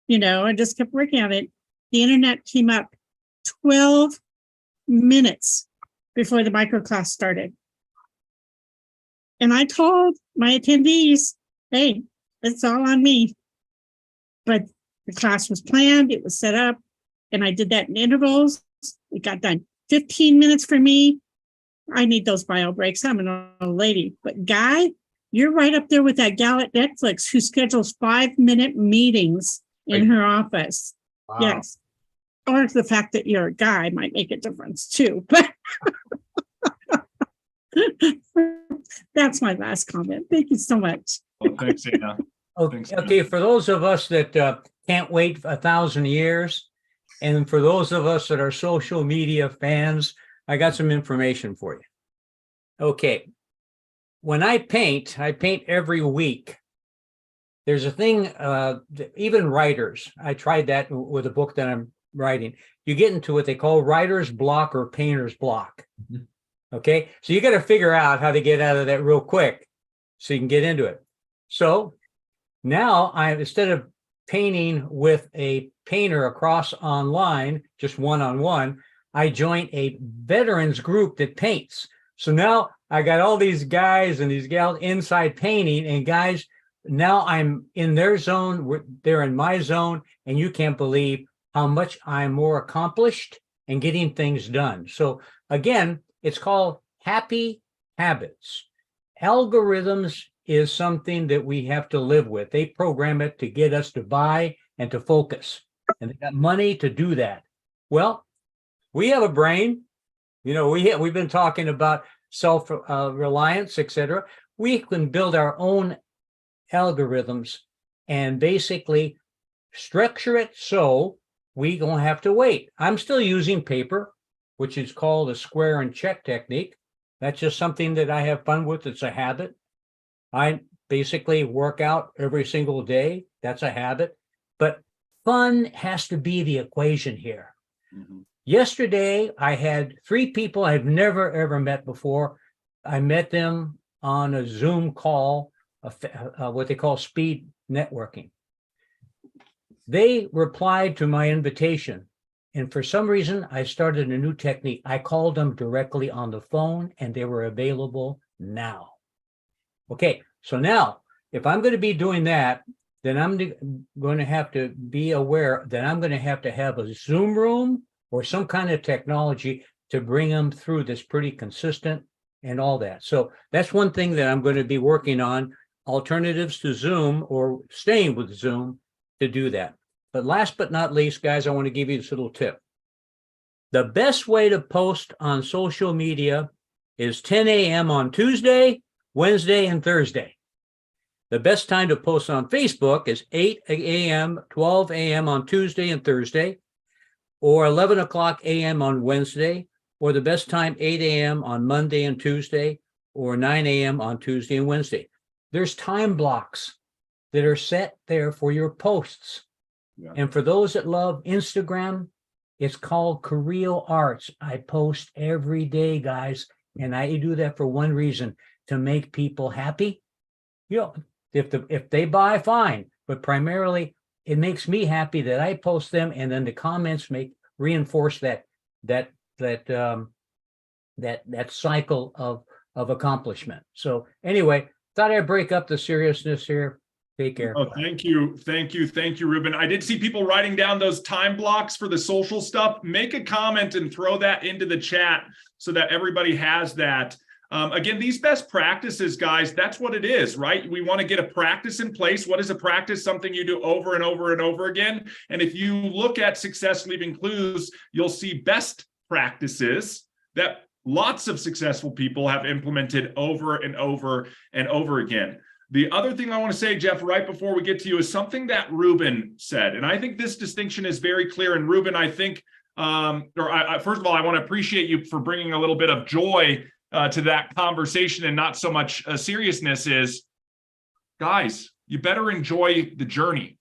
I just kept working on it. The internet came up 12 minutes before the microclass started. And I told my attendees, hey, it's all on me. but the class was planned, it was set up, and I did that in intervals. It got done. 15 minutes for me. I need those bio breaks. I'm an old lady. But Guy, you're right up there with that gal at Netflix who schedules 5-minute meetings in her office. Wow. Yes. Or the fact that you're a guy might make a difference too. But that's my last comment. Thank you so much. Well, thanks, Anna. Okay, Thanks, Anna. okay, for those of us that can't wait 1,000 years, and for those of us that are social media fans, I got some information for you. Okay, when I paint every week. There's a thing, even writers, I tried that with a book that I'm writing. You get into what they call writer's block or painter's block. Okay, so you got to figure out how to get out of that real quick so you can get into it. So now instead of painting with a painter across online, just one-on-one, I joined a veterans group that paints. So now I got all these guys and these gals inside painting, and guys, now I'm in their zone, they're in my zone, and you can't believe how much I'm more accomplished and getting things done. So again, it's called happy habits. Algorithms is something that we have to live with. They program it to get us to buy and to focus, and they got money to do that. Well, we have a brain. You know, we've been talking about self-reliance, etc. We can build our own algorithms and basically structure it so we don't have to wait. I'm still using paper, which is called a square and check technique. That's just something that I have fun with. It's a habit. I basically work out every single day. That's a habit. But fun has to be the equation here. Mhm. Yesterday, I had 3 people I've never, ever met before. I met them on a Zoom call, what they call speed networking. They replied to my invitation. And for some reason, I started a new technique. I called them directly on the phone, and they were available now. Okay, so now, if I'm going to be doing that, then I'm going to have to be aware that I'm going to have a Zoom room or some kind of technology to bring them through this pretty consistent and all that. So that's one thing that I'm going to be working on, alternatives to Zoom or staying with Zoom to do that. But last but not least, guys, I want to give you this little tip. The best way to post on social media is 10 a.m. on Tuesday, Wednesday, and Thursday. The best time to post on Facebook is 8 a.m., 12 a.m. on Tuesday and Thursday, or 11 o'clock a.m. on Wednesday, or the best time 8 a.m. on Monday and Tuesday, or 9 a.m. on Tuesday and Wednesday. There's time blocks that are set there for your posts. Yeah. And for those that love Instagram, it's called Career Arts. I post every day, guys, and I do that for one reason, to make people happy. You know, if they buy, fine, but primarily it makes me happy that I post them, and then the comments reinforce that cycle of accomplishment. So anyway, thought I'd break up the seriousness here. Take care. Oh, thank you, Ruben. I did see people writing down those time blocks for the social stuff. Make a comment and throw that into the chat so that everybody has that. Again, these best practices, guys, that's what it is, right? We want to get a practice in place. What is a practice? Something you do over and over and over again. And if you look at Success Leaving Clues, you'll see best practices that lots of successful people have implemented over and over and over again. The other thing I want to say, Jeff, right before we get to you, is something that Ruben said. And I think this distinction is very clear. And Ruben, I think, first of all, I want to appreciate you for bringing a little bit of joy to that conversation and not so much seriousness. Is, guys, you better enjoy the journey,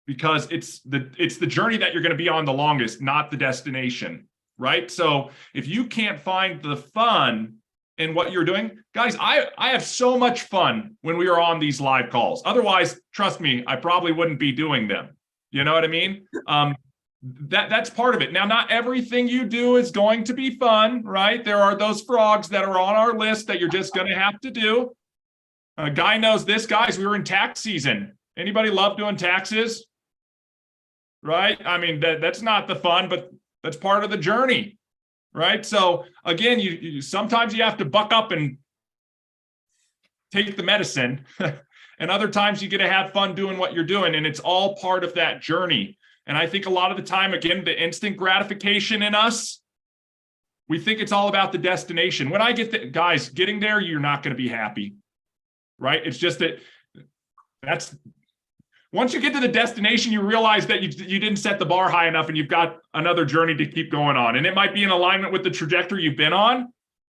because it's the journey that you're going to be on the longest, not the destination, right? So if you can't find the fun in what you're doing, guys, I have so much fun when we are on these live calls. Otherwise, trust me, I probably wouldn't be doing them. You know what I mean? That's part of it. Now, not everything you do is going to be fun, right? There are those frogs that are on our list that you're just going to have to do. Guy knows this, guys. We were in tax season. Anybody love doing taxes? Right? I mean, that's not the fun, but that's part of the journey, right? So again, you sometimes you have to buck up and take the medicine, and other times you get to have fun doing what you're doing, and it's all part of that journey. And I think a lot of the time, again, the instant gratification in us, we think it's all about the destination. When I get the guys getting there, you're not going to be happy, right? It's just that's once you get to the destination, you realize that you didn't set the bar high enough and you've got another journey to keep going on. And it might be in alignment with the trajectory you've been on,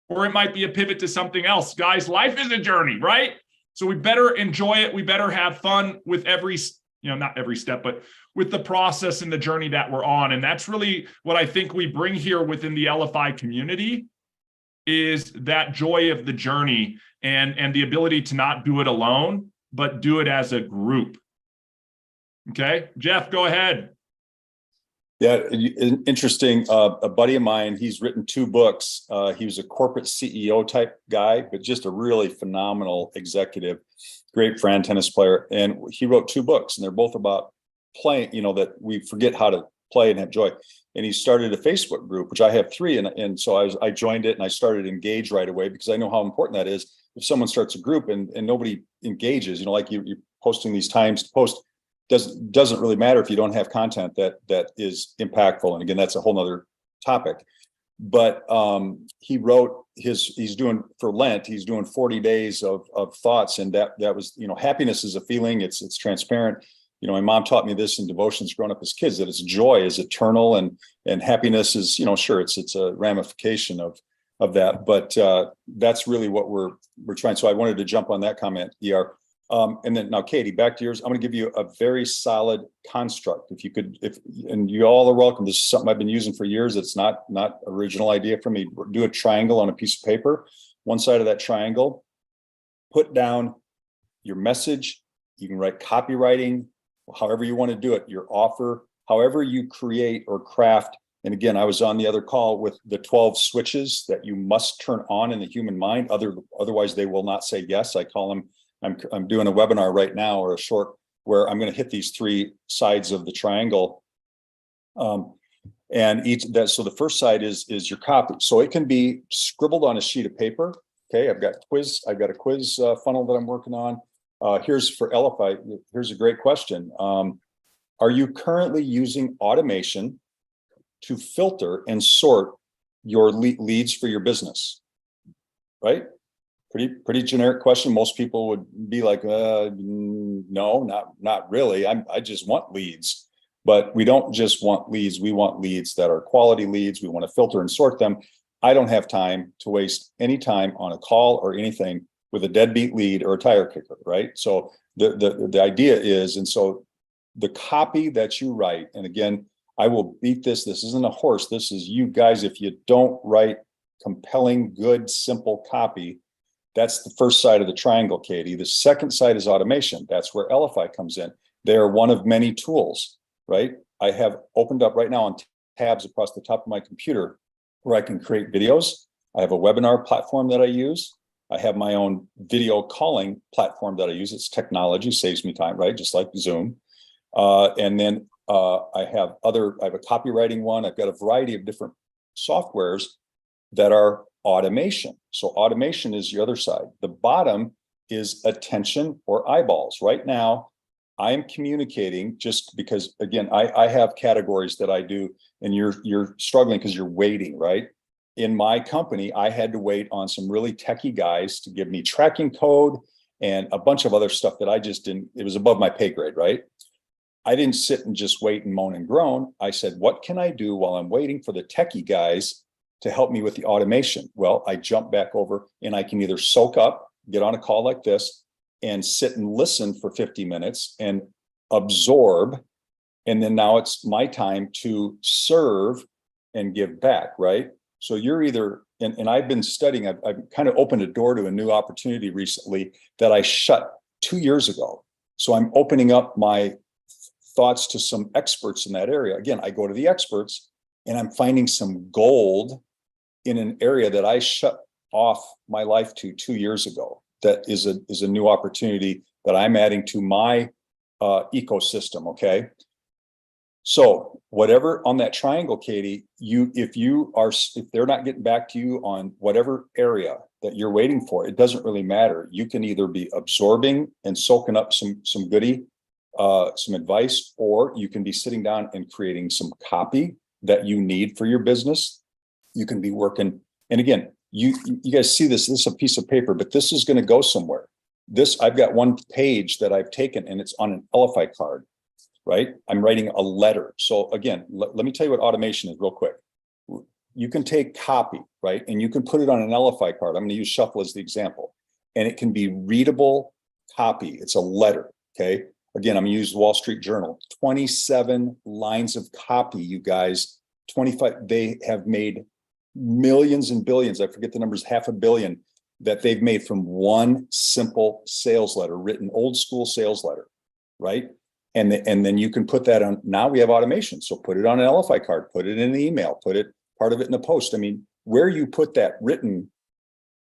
or it might be a pivot to something else. Guys, life is a journey, right? So we better enjoy it. We better have fun with every, not every step, but with the process and the journey that we're on. And that's really what I think we bring here within the LFI community, is that joy of the journey and the ability to not do it alone, but do it as a group. Okay, Jeff, go ahead. Yeah, interesting. A buddy of mine, he's written 2 books. He was a corporate CEO type guy, but just a really phenomenal executive, great friend, tennis player. And he wrote 2 books, and they're both about playing, that we forget how to play and have joy. And he started a Facebook group, which I have 3. And so I joined it and I started Engage right away, because I know how important that is. If someone starts a group and nobody engages, like you're posting these times to post, doesn't really matter if you don't have content that is impactful. And again, that's a whole nother topic. But he wrote he's doing for Lent, he's doing 40 days of thoughts. And that was, happiness is a feeling, it's transparent. My mom taught me this in devotions growing up as kids, that it's joy is eternal, and happiness is, sure, it's a ramification of that. But that's really what we're trying. So I wanted to jump on that comment, ER. And then now, Katie, back to yours. I'm going to give you a very solid construct. And you all are welcome. This is something I've been using for years. It's not original idea for me. Do a triangle on a piece of paper. One side of that triangle, put down your message. You can write copywriting, however you want to do it, your offer, however you create or craft. And again, I was on the other call with the 12 switches that you must turn on in the human mind. Otherwise, they will not say yes. I call them. I'm doing a webinar right now, or a short, where I'm going to hit these 3 sides of the triangle. And so the first side is your copy. So it can be scribbled on a sheet of paper. Okay, I've got a quiz funnel that I'm working on. Here's for LFI. Here's a great question. Are you currently using automation to filter and sort your leads for your business? Right? Pretty generic question. Most people would be like, no, not really. I just want leads. But we don't just want leads. We want leads that are quality leads. We want to filter and sort them. I don't have time to waste any time on a call or anything with a deadbeat lead or a tire kicker, right? So the idea is, and so the copy that you write, and again, I will beat this. This isn't a horse. This is you guys. If you don't write compelling, good, simple copy, that's the first side of the triangle, Katie. The second side is automation. That's where LFI comes in. They are one of many tools, right? I have opened up right now on tabs across the top of my computer where I can create videos. I have a webinar platform that I use. I have my own video calling platform that I use. It's technology, saves me time, right? Just like Zoom. And then I have a copywriting one. I've got a variety of different softwares that are automation. So automation is the other side. The bottom is attention or eyeballs. Right now, I am communicating, just because, again, I have categories that I do, and you're struggling because you're waiting, right? In my company, I had to wait on some really techie guys to give me tracking code and a bunch of other stuff that I just didn't, it was above my pay grade, right? I didn't sit and just wait and moan and groan. I said, what can I do while I'm waiting for the techie guys to help me with the automation? Well, I jump back over and I can either soak up, get on a call like this, and sit and listen for 50 minutes and absorb. And then now it's my time to serve and give back, right? So you're either, and I've been studying, I've kind of opened a door to a new opportunity recently that I shut 2 years ago. So I'm opening up my thoughts to some experts in that area. Again, I go to the experts and I'm finding some gold in an area that I shut off my life to 2 years ago. That is a new opportunity that I'm adding to my ecosystem. Okay. So whatever on that triangle, Katie, if they're not getting back to you on whatever area that you're waiting for, it doesn't really matter. You can either be absorbing and soaking up some goodie, some advice, or you can be sitting down and creating some copy that you need for your business. You can be working. And again, you guys see this is a piece of paper, but this is going to go somewhere. I've got one page that I've taken and it's on an LFI card. Right? I'm writing a letter. So again, let me tell you what automation is real quick. You can take copy, right? And you can put it on an LFI card. I'm going to use Shuffle as the example. And it can be readable copy. It's a letter, okay? Again, I'm going to use the Wall Street Journal. 27 lines of copy, you guys. 25, they have made millions and billions. I forget the numbers, 500 million that they've made from one simple sales letter, written old school sales letter, right? And then you can put that on. Now we have automation. So put it on an LFI card, put it in an email, put it part of it in a post. I mean, where you put that written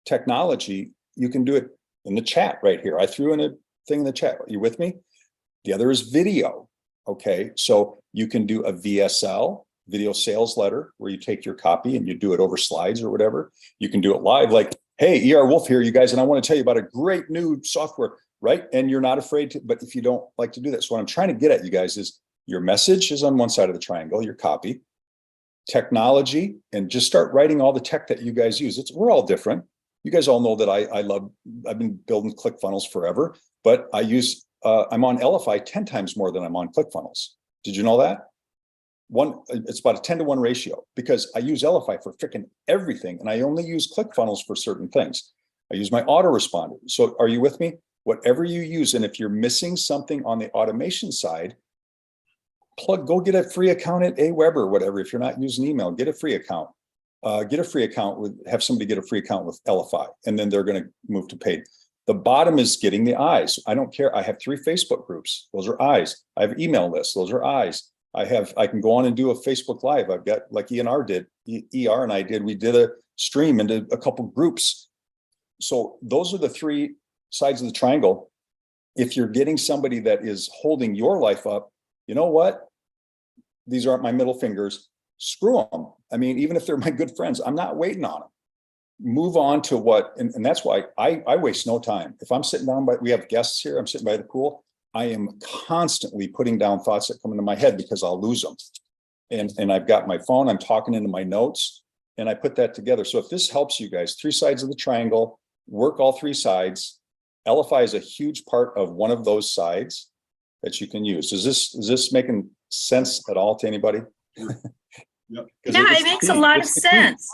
technology, you can do it in the chat right here. I threw in a thing in the chat. Are you with me? The other is video. Okay. So you can do a VSL, video sales letter, where you take your copy and you do it over slides or whatever. You can do it live, like, hey, ER Wolf here, you guys, and I want to tell you about a great new software. Right. And you're not afraid to, but if you don't like to do that. So what I'm trying to get at, you guys, is your message is on one side of the triangle, your copy, technology, and just start writing all the tech that you guys use. We're all different. You guys all know that I've been building ClickFunnels forever, but I'm on LFI 10 times more than I'm on ClickFunnels. Did you know that? It's about a 10-to-1 ratio because I use LFI for freaking everything. And I only use ClickFunnels for certain things. I use my autoresponder. So are you with me? Whatever you use, and if you're missing something on the automation side, go get a free account at Aweber or whatever. If you're not using email, get a free account. Have somebody get a free account with LFI, and then they're going to move to paid. The bottom is getting the eyes. I don't care. I have 3 Facebook groups. Those are eyes. I have email lists. Those are eyes. I can go on and do a Facebook Live. I've got, like ER did, ER and I did. We did a stream into a couple groups. So those are the 3 sides of the triangle. If you're getting somebody that is holding your life up, you know what? These aren't my middle fingers. Screw them. I mean, even if they're my good friends, I'm not waiting on them. Move on to what, and that's why I waste no time. If I'm sitting down we have guests here, I'm sitting by the pool, I am constantly putting down thoughts that come into my head because I'll lose them. And I've got my phone, I'm talking into my notes, and I put that together. So if this helps you guys, 3 sides of the triangle, work all 3 sides. LFI is a huge part of one of those sides that you can use. Is this making sense at all to anybody? Yep. Yeah, it makes a lot of sense.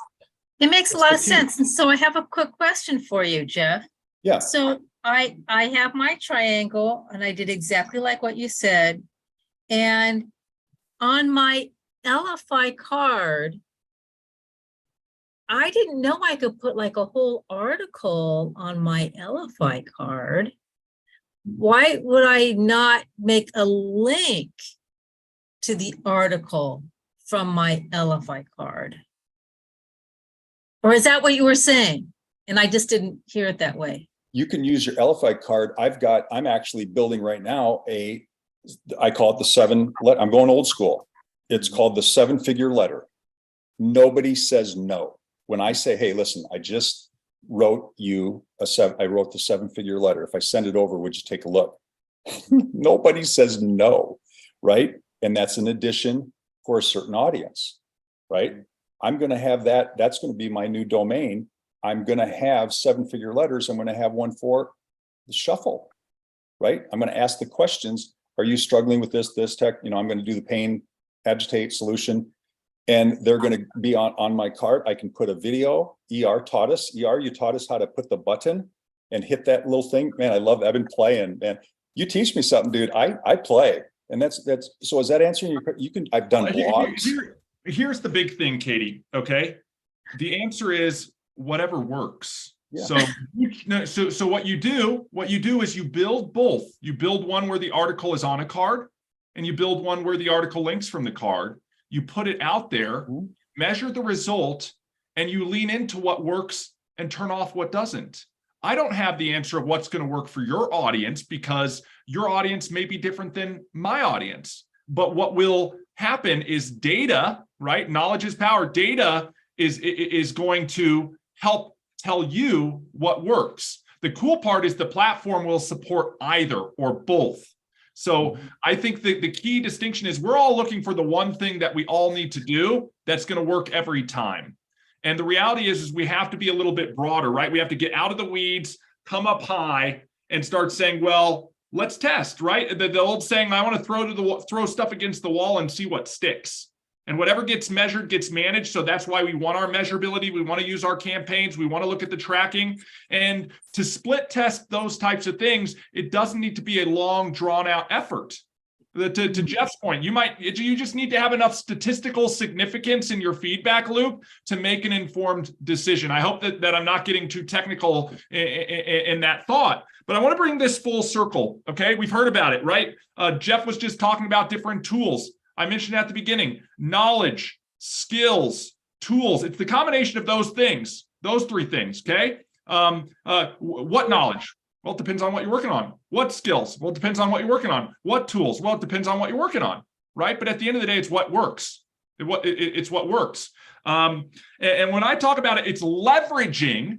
It makes a lot of sense. And so I have a quick question for you, Jeff. Yeah. So I have my triangle and I did exactly like what you said. And on my LFI card, I didn't know I could put like a whole article on my LFI card. Why would I not make a link to the article from my LFI card? Or is that what you were saying? And I just didn't hear it that way. You can use your LFI card. I'm actually building right now I call it I'm going old school. It's called the 7-figure letter. Nobody says no. When I say, hey, listen, I just wrote you I wrote the 7-figure letter. If I send it over, would you take a look? Nobody says no, right? And that's an addition for a certain audience, right? I'm going to have that. That's going to be my new domain. I'm going to have 7-figure letters. I'm going to have one for the Shuffle, right? I'm going to ask the questions. Are you struggling with this tech? I'm going to do the pain, agitate, solution. And they're going to be on my card. I can put a video. You taught us how to put the button and hit that little thing. Man, I love that. I've been playing, man. You teach me something, dude. I play. And that's, so is that answering your, I've done blogs. Here's the big thing, Katie. Okay. The answer is whatever works. Yeah. So what you do is you build both. You build one where the article is on a card, and you build one where the article links from the card. You put it out there, measure the result, and you lean into what works and turn off what doesn't. I don't have the answer of what's going to work for your audience, because your audience may be different than my audience. But what will happen is data, right? Knowledge is power. Data is going to help tell you what works. The cool part is the platform will support either or both. So I think the key distinction is we're all looking for the one thing that we all need to do that's going to work every time. And the reality is we have to be a little bit broader, right? We have to get out of the weeds, come up high, and start saying, well, let's test, right? The old saying, I want to throw stuff against the wall and see what sticks. And whatever gets measured gets managed. So that's why we want our measurability. We want to use our campaigns. We want to look at the tracking. And to split test those types of things, it doesn't need to be a long, drawn out effort. To Jeff's point, you just need to have enough statistical significance in your feedback loop to make an informed decision. I hope that I'm not getting too technical in that thought, but I want to bring this full circle. Okay, we've heard about it, right? Jeff was just talking about different tools. I mentioned at the beginning, knowledge, skills, tools. It's the combination of those things, those three things, okay? What knowledge? Well, it depends on what you're working on. What skills? Well, it depends on what you're working on. What tools? Well, it depends on what you're working on, right? But at the end of the day, it's what works. It's what works. And when I talk about it, it's leveraging.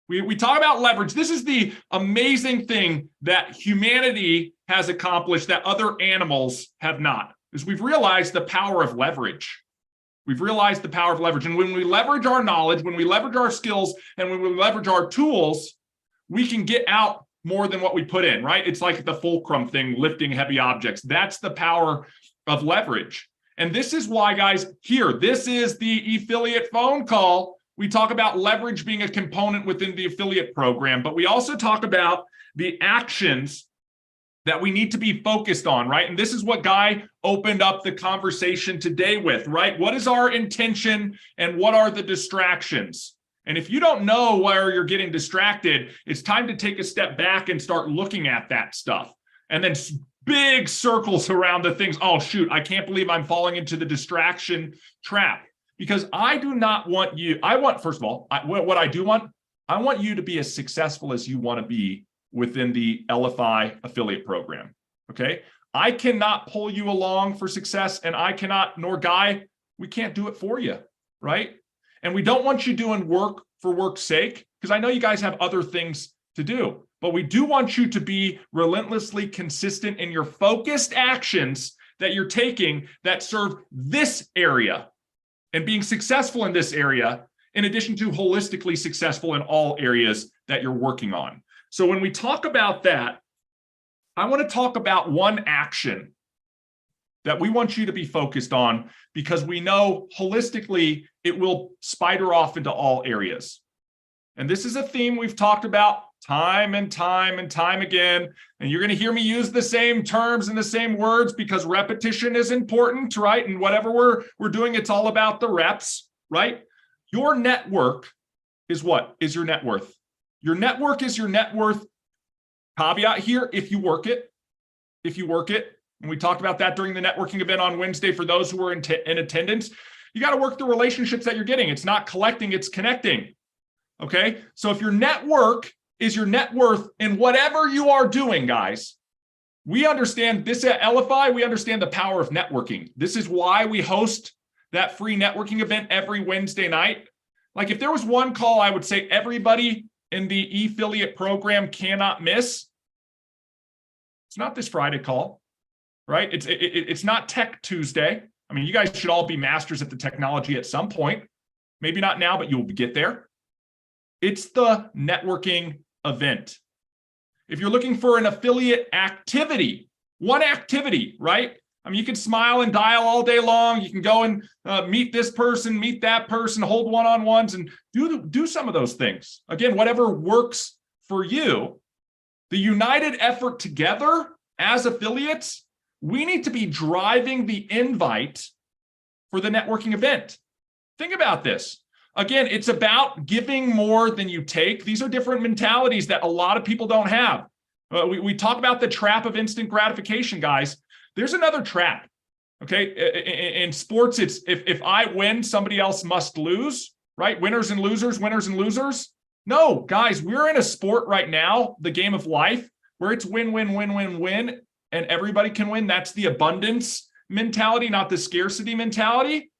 We talk about leverage. This is the amazing thing that humanity has accomplished that other animals have not. Is we've realized the power of leverage. We've realized the power of leverage. And when we leverage our knowledge, when we leverage our skills, and when we leverage our tools, we can get out more than what we put in, right? It's like the fulcrum thing, lifting heavy objects. That's the power of leverage. And this is why, guys, this is the e-affiliate phone call. We talk about leverage being a component within the affiliate program, but we also talk about the actions that we need to be focused on, right? And this is what Guy opened up the conversation today with, right? What is our intention and what are the distractions? And if you don't know where you're getting distracted, it's time to take a step back and start looking at that stuff. And then big circles around the things. Oh, shoot, I can't believe I'm falling into the distraction trap. Because I do not want you, first of all, what I do want, I want you to be as successful as you want to be within the LFI affiliate program, okay? I cannot pull you along for success, and I cannot, nor Guy, we can't do it for you, right? And we don't want you doing work for work's sake, because I know you guys have other things to do, but we do want you to be relentlessly consistent in your focused actions that you're taking that serve this area and being successful in this area, in addition to holistically successful in all areas that you're working on. So when we talk about that, I want to talk about one action that we want you to be focused on, because we know holistically it will spider off into all areas. And this is a theme we've talked about time and time and time again. And you're going to hear me use the same terms and the same words because repetition is important, right? And whatever we're doing, it's all about the reps, right? Your network is what? Is your net worth. Your network is your net worth. Caveat here, if you work it, and we talked about that during the networking event on Wednesday for those who were in attendance, you got to work the relationships that you're getting. It's not collecting, it's connecting. Okay. So if your network is your net worth in whatever you are doing, guys, we understand this at LFI, we understand the power of networking. This is why we host that free networking event every Wednesday night. Like if there was one call I would say everybody in the e-affiliate program cannot miss, it's not this Friday call, right? It's not Tech Tuesday. I mean, you guys should all be masters at the technology at some point. Maybe not now, but you'll get there. It's the networking event. If you're looking for an affiliate activity, one activity, right? I mean, you can smile and dial all day long. You can go and meet this person, meet that person, hold one-on-ones, and do some of those things. Again, whatever works for you. The united effort together as affiliates, we need to be driving the invite for the networking event. Think about this. Again, it's about giving more than you take. These are different mentalities that a lot of people don't have. We talk about the trap of instant gratification, guys. There's another trap, okay? In sports, it's if I win, somebody else must lose, right? Winners and losers, winners and losers. No, guys, we're in a sport right now, the game of life, where it's win, win, win, win, win, and everybody can win. That's the abundance mentality, not the scarcity mentality.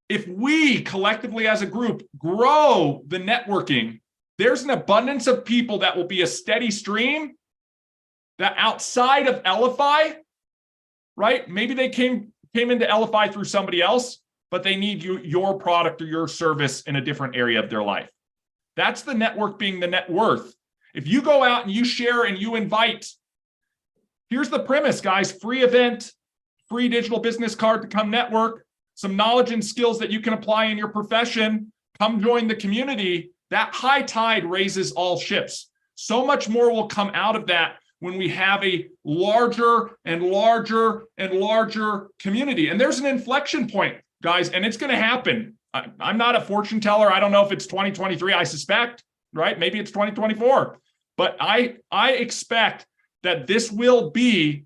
If we collectively as a group grow the networking, there's an abundance of people that will be a steady stream that outside of LFI, right? Maybe they came into LFI through somebody else, but they need your product or your service in a different area of their life. That's the network being the net worth. If you go out and you share and you invite, here's the premise, guys, free event, free digital business card to come network, some knowledge and skills that you can apply in your profession, come join the community. That high tide raises all ships. So much more will come out of that when we have a larger and larger and larger community. And there's an inflection point, guys, and it's going to happen. I'm not a fortune teller. I don't know if it's 2023. I suspect, right? Maybe it's 2024. But I expect that this will be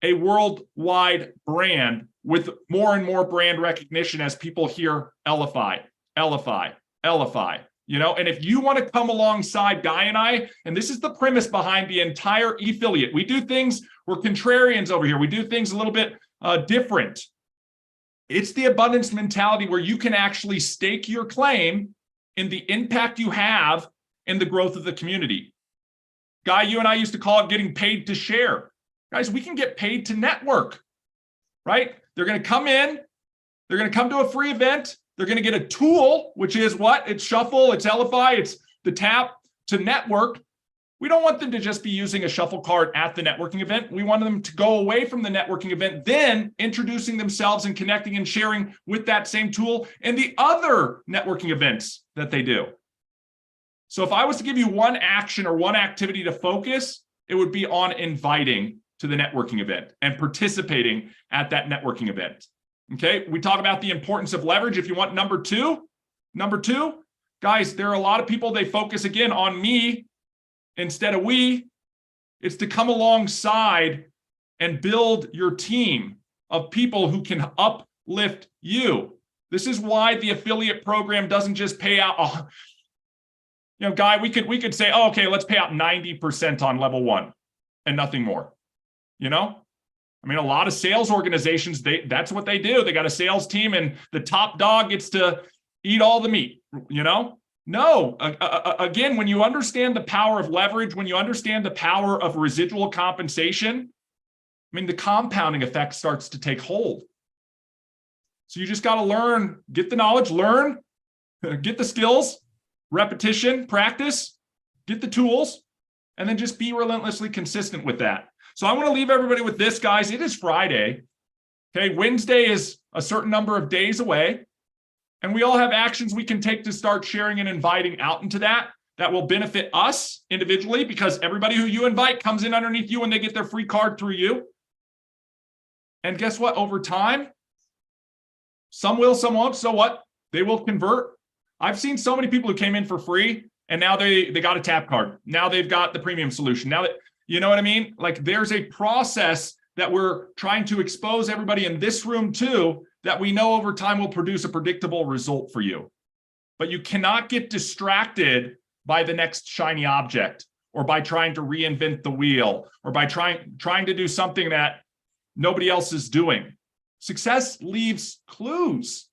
a worldwide brand with more and more brand recognition as people hear LFI, LFI, LFI. You know, and if you want to come alongside Guy and I, and this is the premise behind the entire e-affiliate, we do things, we're contrarians over here. We do things a little bit different. It's the abundance mentality where you can actually stake your claim in the impact you have in the growth of the community. Guy, you and I used to call it getting paid to share. Guys, we can get paid to network, right? They're going to come in, they're going to come to a free event, they're going to get a tool, which is what? It's Shuffle, it's LFI, it's the tap to network. We don't want them to just be using a shuffle card at the networking event. We want them to go away from the networking event, then introducing themselves and connecting and sharing with that same tool and the other networking events that they do. So if I was to give you one action or one activity to focus, it would be on inviting to the networking event and participating at that networking event. Okay, we talk about the importance of leverage. If you want number two, guys, there are a lot of people, they focus again on me instead of we. It's to come alongside and build your team of people who can uplift you. This is why the affiliate program doesn't just pay out, Guy, we could say, oh, okay, let's pay out 90% on level 1 and nothing more. I mean, a lot of sales organizations, that's what they do. They got a sales team and the top dog gets to eat all the meat, No, again, when you understand the power of leverage, when you understand the power of residual compensation, I mean, the compounding effect starts to take hold. So you just got to learn, get the knowledge, learn, get the skills, repetition, practice, get the tools, and then just be relentlessly consistent with that. So I want to leave everybody with this, guys. It is Friday. Okay, Wednesday is a certain number of days away. And we all have actions we can take to start sharing and inviting out into that will benefit us individually, because everybody who you invite comes in underneath you and they get their free card through you. And guess what? Over time, some will, some won't. So what? They will convert. I've seen so many people who came in for free and now they got a tap card. Now they've got the premium solution. Now that, you know what I mean? Like, there's a process that we're trying to expose everybody in this room to, that we know over time will produce a predictable result for you. But you cannot get distracted by the next shiny object, or by trying to reinvent the wheel, or by trying to do something that nobody else is doing. Success leaves clues.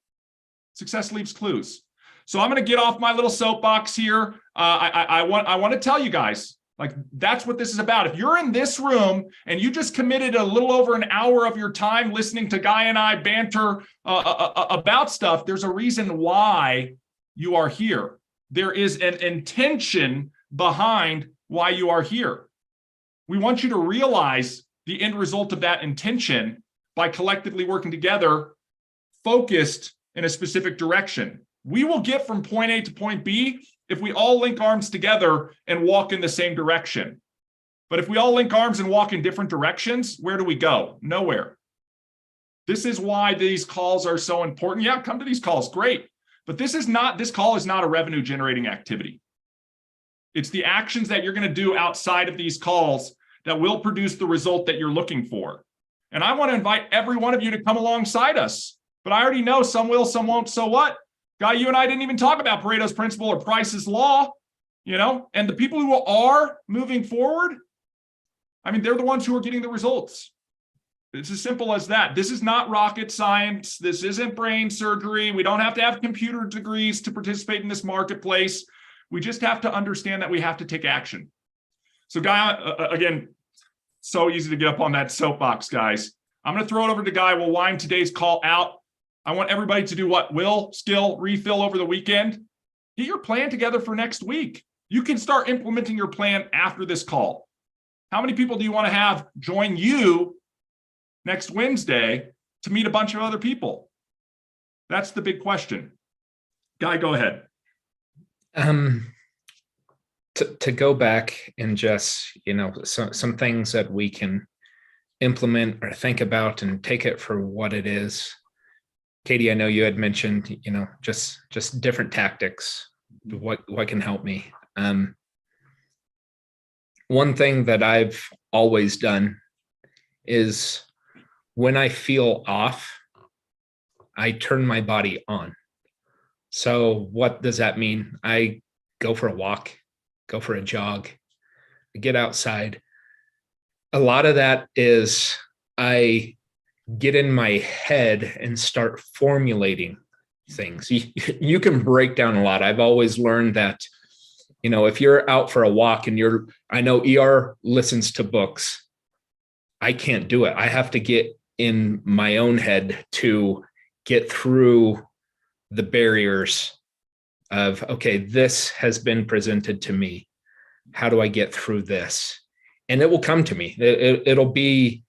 Success leaves clues. So I'm going to get off my little soapbox here. I want to tell you guys, like, that's what this is about. If you're in this room and you just committed a little over an hour of your time listening to Guy and I banter about stuff, there's a reason why you are here. There is an intention behind why you are here. We want you to realize the end result of that intention by collectively working together, focused in a specific direction. We will get from point A to point B if we all link arms together and walk in the same direction. But if we all link arms and walk in different directions, where do we go? Nowhere. This is why these calls are so important. Yeah, come to these calls, great. But this call is not a revenue generating activity. It's the actions that you're going to do outside of these calls that will produce the result that you're looking for. And I want to invite every one of you to come alongside us. But I already know some will, some won't. So what? Guy, you and I didn't even talk about Pareto's principle or Price's law, and the people who are moving forward, I mean, they're the ones who are getting the results. It's as simple as that. This is not rocket science. This isn't brain surgery. We don't have to have computer degrees to participate in this marketplace. We just have to understand that we have to take action. So Guy, again, so easy to get up on that soapbox, guys. I'm going to throw it over to Guy. We'll wind today's call out. I want everybody to do what? Will, still refill over the weekend. Get your plan together for next week. You can start implementing your plan after this call. How many people do you want to have join you next Wednesday to meet a bunch of other people? That's the big question. Guy, go ahead. To go back and just, some things that we can implement or think about and take it for what it is. Katie, I know you had mentioned, just different tactics. What can help me? One thing that I've always done is when I feel off, I turn my body on. So what does that mean? I go for a walk, go for a jog, get outside. A lot of that is I get in my head and start formulating things. You can break down a lot. I've always learned that, if you're out for a walk and I know ER listens to books. I can't do it. I have to get in my own head to get through the barriers of, okay, this has been presented to me. How do I get through this? And it will come to me. It'll be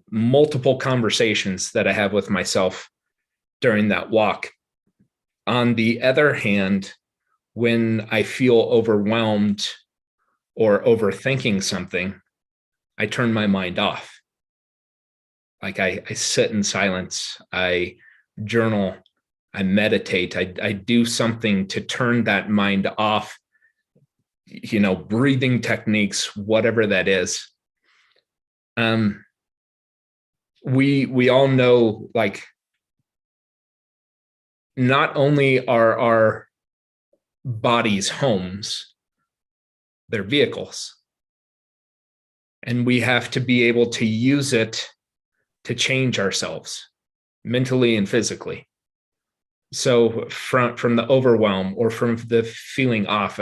multiple conversations that I have with myself during that walk. On the other hand, when I feel overwhelmed or overthinking something, I turn my mind off. Like I sit in silence, I journal, I meditate, I do something to turn that mind off, breathing techniques, whatever that is. We all know, like, not only are our bodies homes, they're vehicles. And we have to be able to use it to change ourselves mentally and physically. So from the overwhelm or from the feeling off,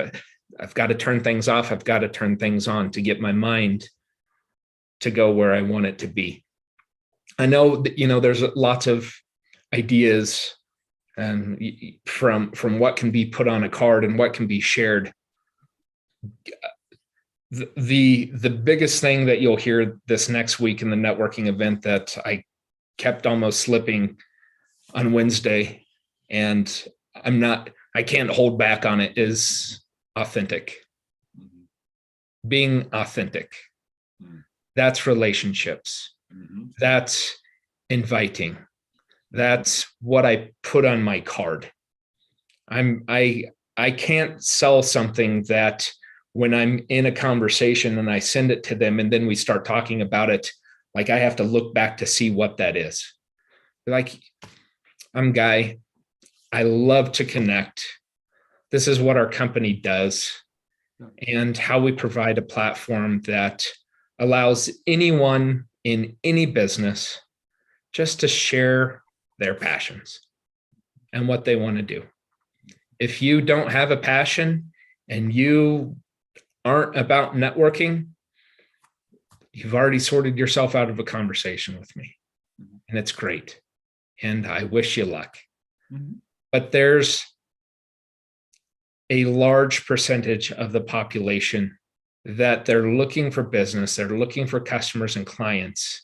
I've got to turn things off. I've got to turn things on to get my mind to go where I want it to be. I know that, there's lots of ideas from what can be put on a card and what can be shared. The biggest thing that you'll hear this next week in the networking event that I kept almost slipping on Wednesday, and I can't hold back on it, is authentic. Being authentic. That's relationships. That's inviting. That's what I put on my card. I can't sell something that when I'm in a conversation and I send it to them and then we start talking about it, like I have to look back to see what that is. Like, I'm Guy. I love to connect. This is what our company does and how we provide a platform that allows anyone in any business just to share their passions and what they want to do. If you don't have a passion and you aren't about networking, you've already sorted yourself out of a conversation with me. And it's great. And I wish you luck. But there's a large percentage of the population that they're looking for business, they're looking for customers and clients.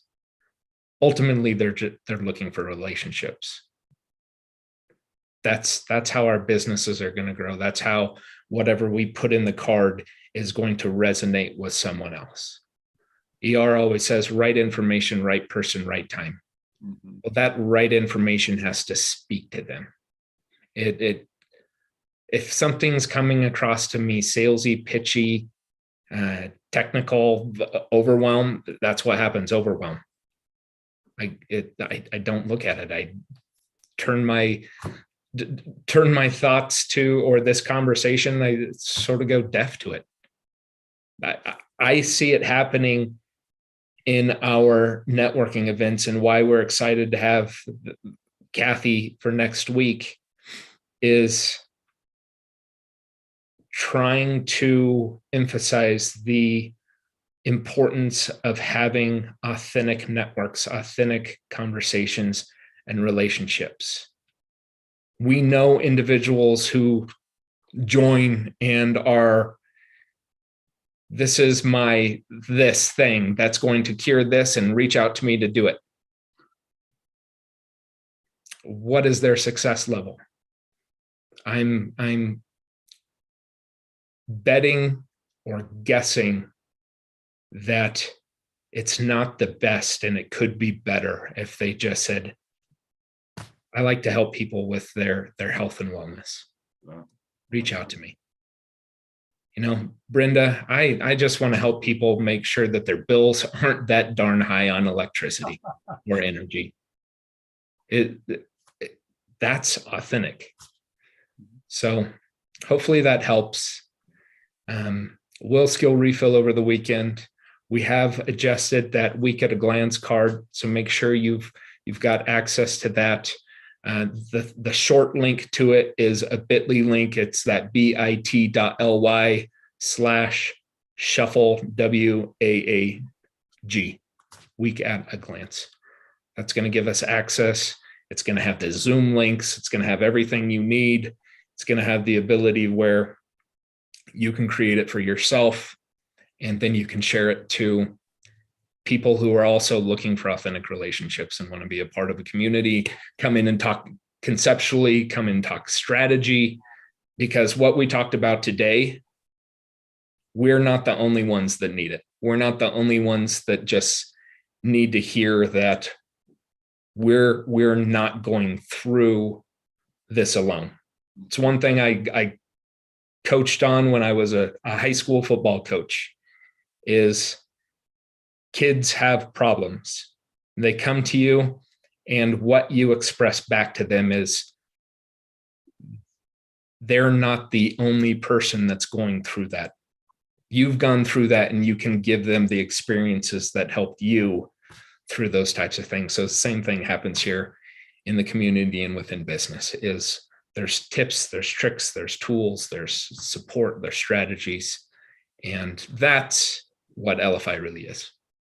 Ultimately, they're looking for relationships. That's how our businesses are going to grow. That's how whatever we put in the card is going to resonate with someone else. ER always says right information, right person, right time. Well, that right information has to speak to them. If something's coming across to me salesy, pitchy, technical, overwhelm, that's what happens. Overwhelm. I don't look at it. I turn my turn my thoughts to, or this conversation, I sort of go deaf to it. I see it happening in our networking events, and why we're excited to have Kathy for next week is trying to emphasize the importance of having authentic networks, authentic conversations, and relationships. We know individuals who join and are, this is my this thing that's going to cure this, and reach out to me to do it. What is their success level? I'm betting or guessing that it's not the best, and it could be better if they just said, I like to help people with their health and wellness. Reach out to me. You know, Brenda, I just want to help people make sure that their bills aren't that darn high on electricity or energy. That's authentic. So hopefully that helps. Will skill refill over the weekend. We have adjusted that week at a glance card, so make sure you've got access to that. The short link to it is a bit.ly link. It's that bit.ly/shuffle WAAG, week at a glance. That's going to give us access. It's going to have the Zoom links. It's going to have everything you need. It's going to have the ability where you can create it for yourself, and then you can share it to people who are also looking for authentic relationships and want to be a part of a community. Come in and talk conceptually, come in and talk strategy, because what we talked about today, we're not the only ones that need it. We're not the only ones that just need to hear that we're not going through this alone. It's one thing I coached on when I was a high school football coach, is kids have problems. They come to you, and what you express back to them is they're not the only person that's going through that. You've gone through that, and you can give them the experiences that helped you through those types of things. So the same thing happens here in the community and within business. Is there's tips, there's tricks, there's tools, there's support, there's strategies. And that's what LFI really is.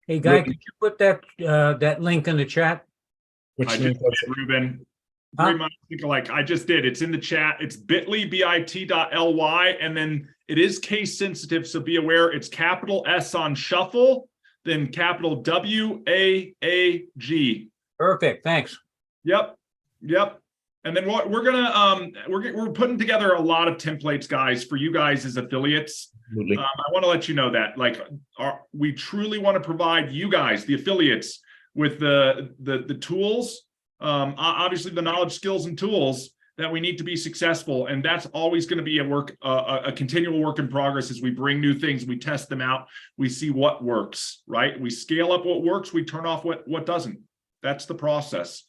Hey, Guy, could you put that link in the chat? Which I just did, Ruben. Very much like I just did. It's in the chat. It's bit.ly, bit.ly, and then it is case sensitive, so be aware. It's capital S on shuffle, then capital WAAG. Perfect. Thanks. Yep. And then what we're gonna we're putting together a lot of templates, guys, for you guys as affiliates. I want to let you know that, like, we truly want to provide you guys, the affiliates, with the tools, obviously the knowledge, skills, and tools that we need to be successful. And that's always going to be a continual work in progress. As we bring new things, we test them out, we see what works, right? We scale up what works, we turn off what doesn't. That's the process.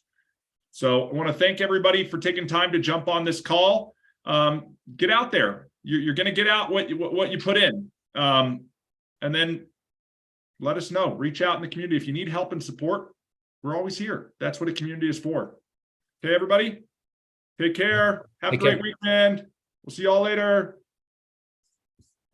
So I want to thank everybody for taking time to jump on this call. Get out there. You're going to get out what you put in. And then let us know. Reach out in the community. If you need help and support, we're always here. That's what a community is for. Okay, everybody? Take care. Have a great weekend. We'll see y'all later.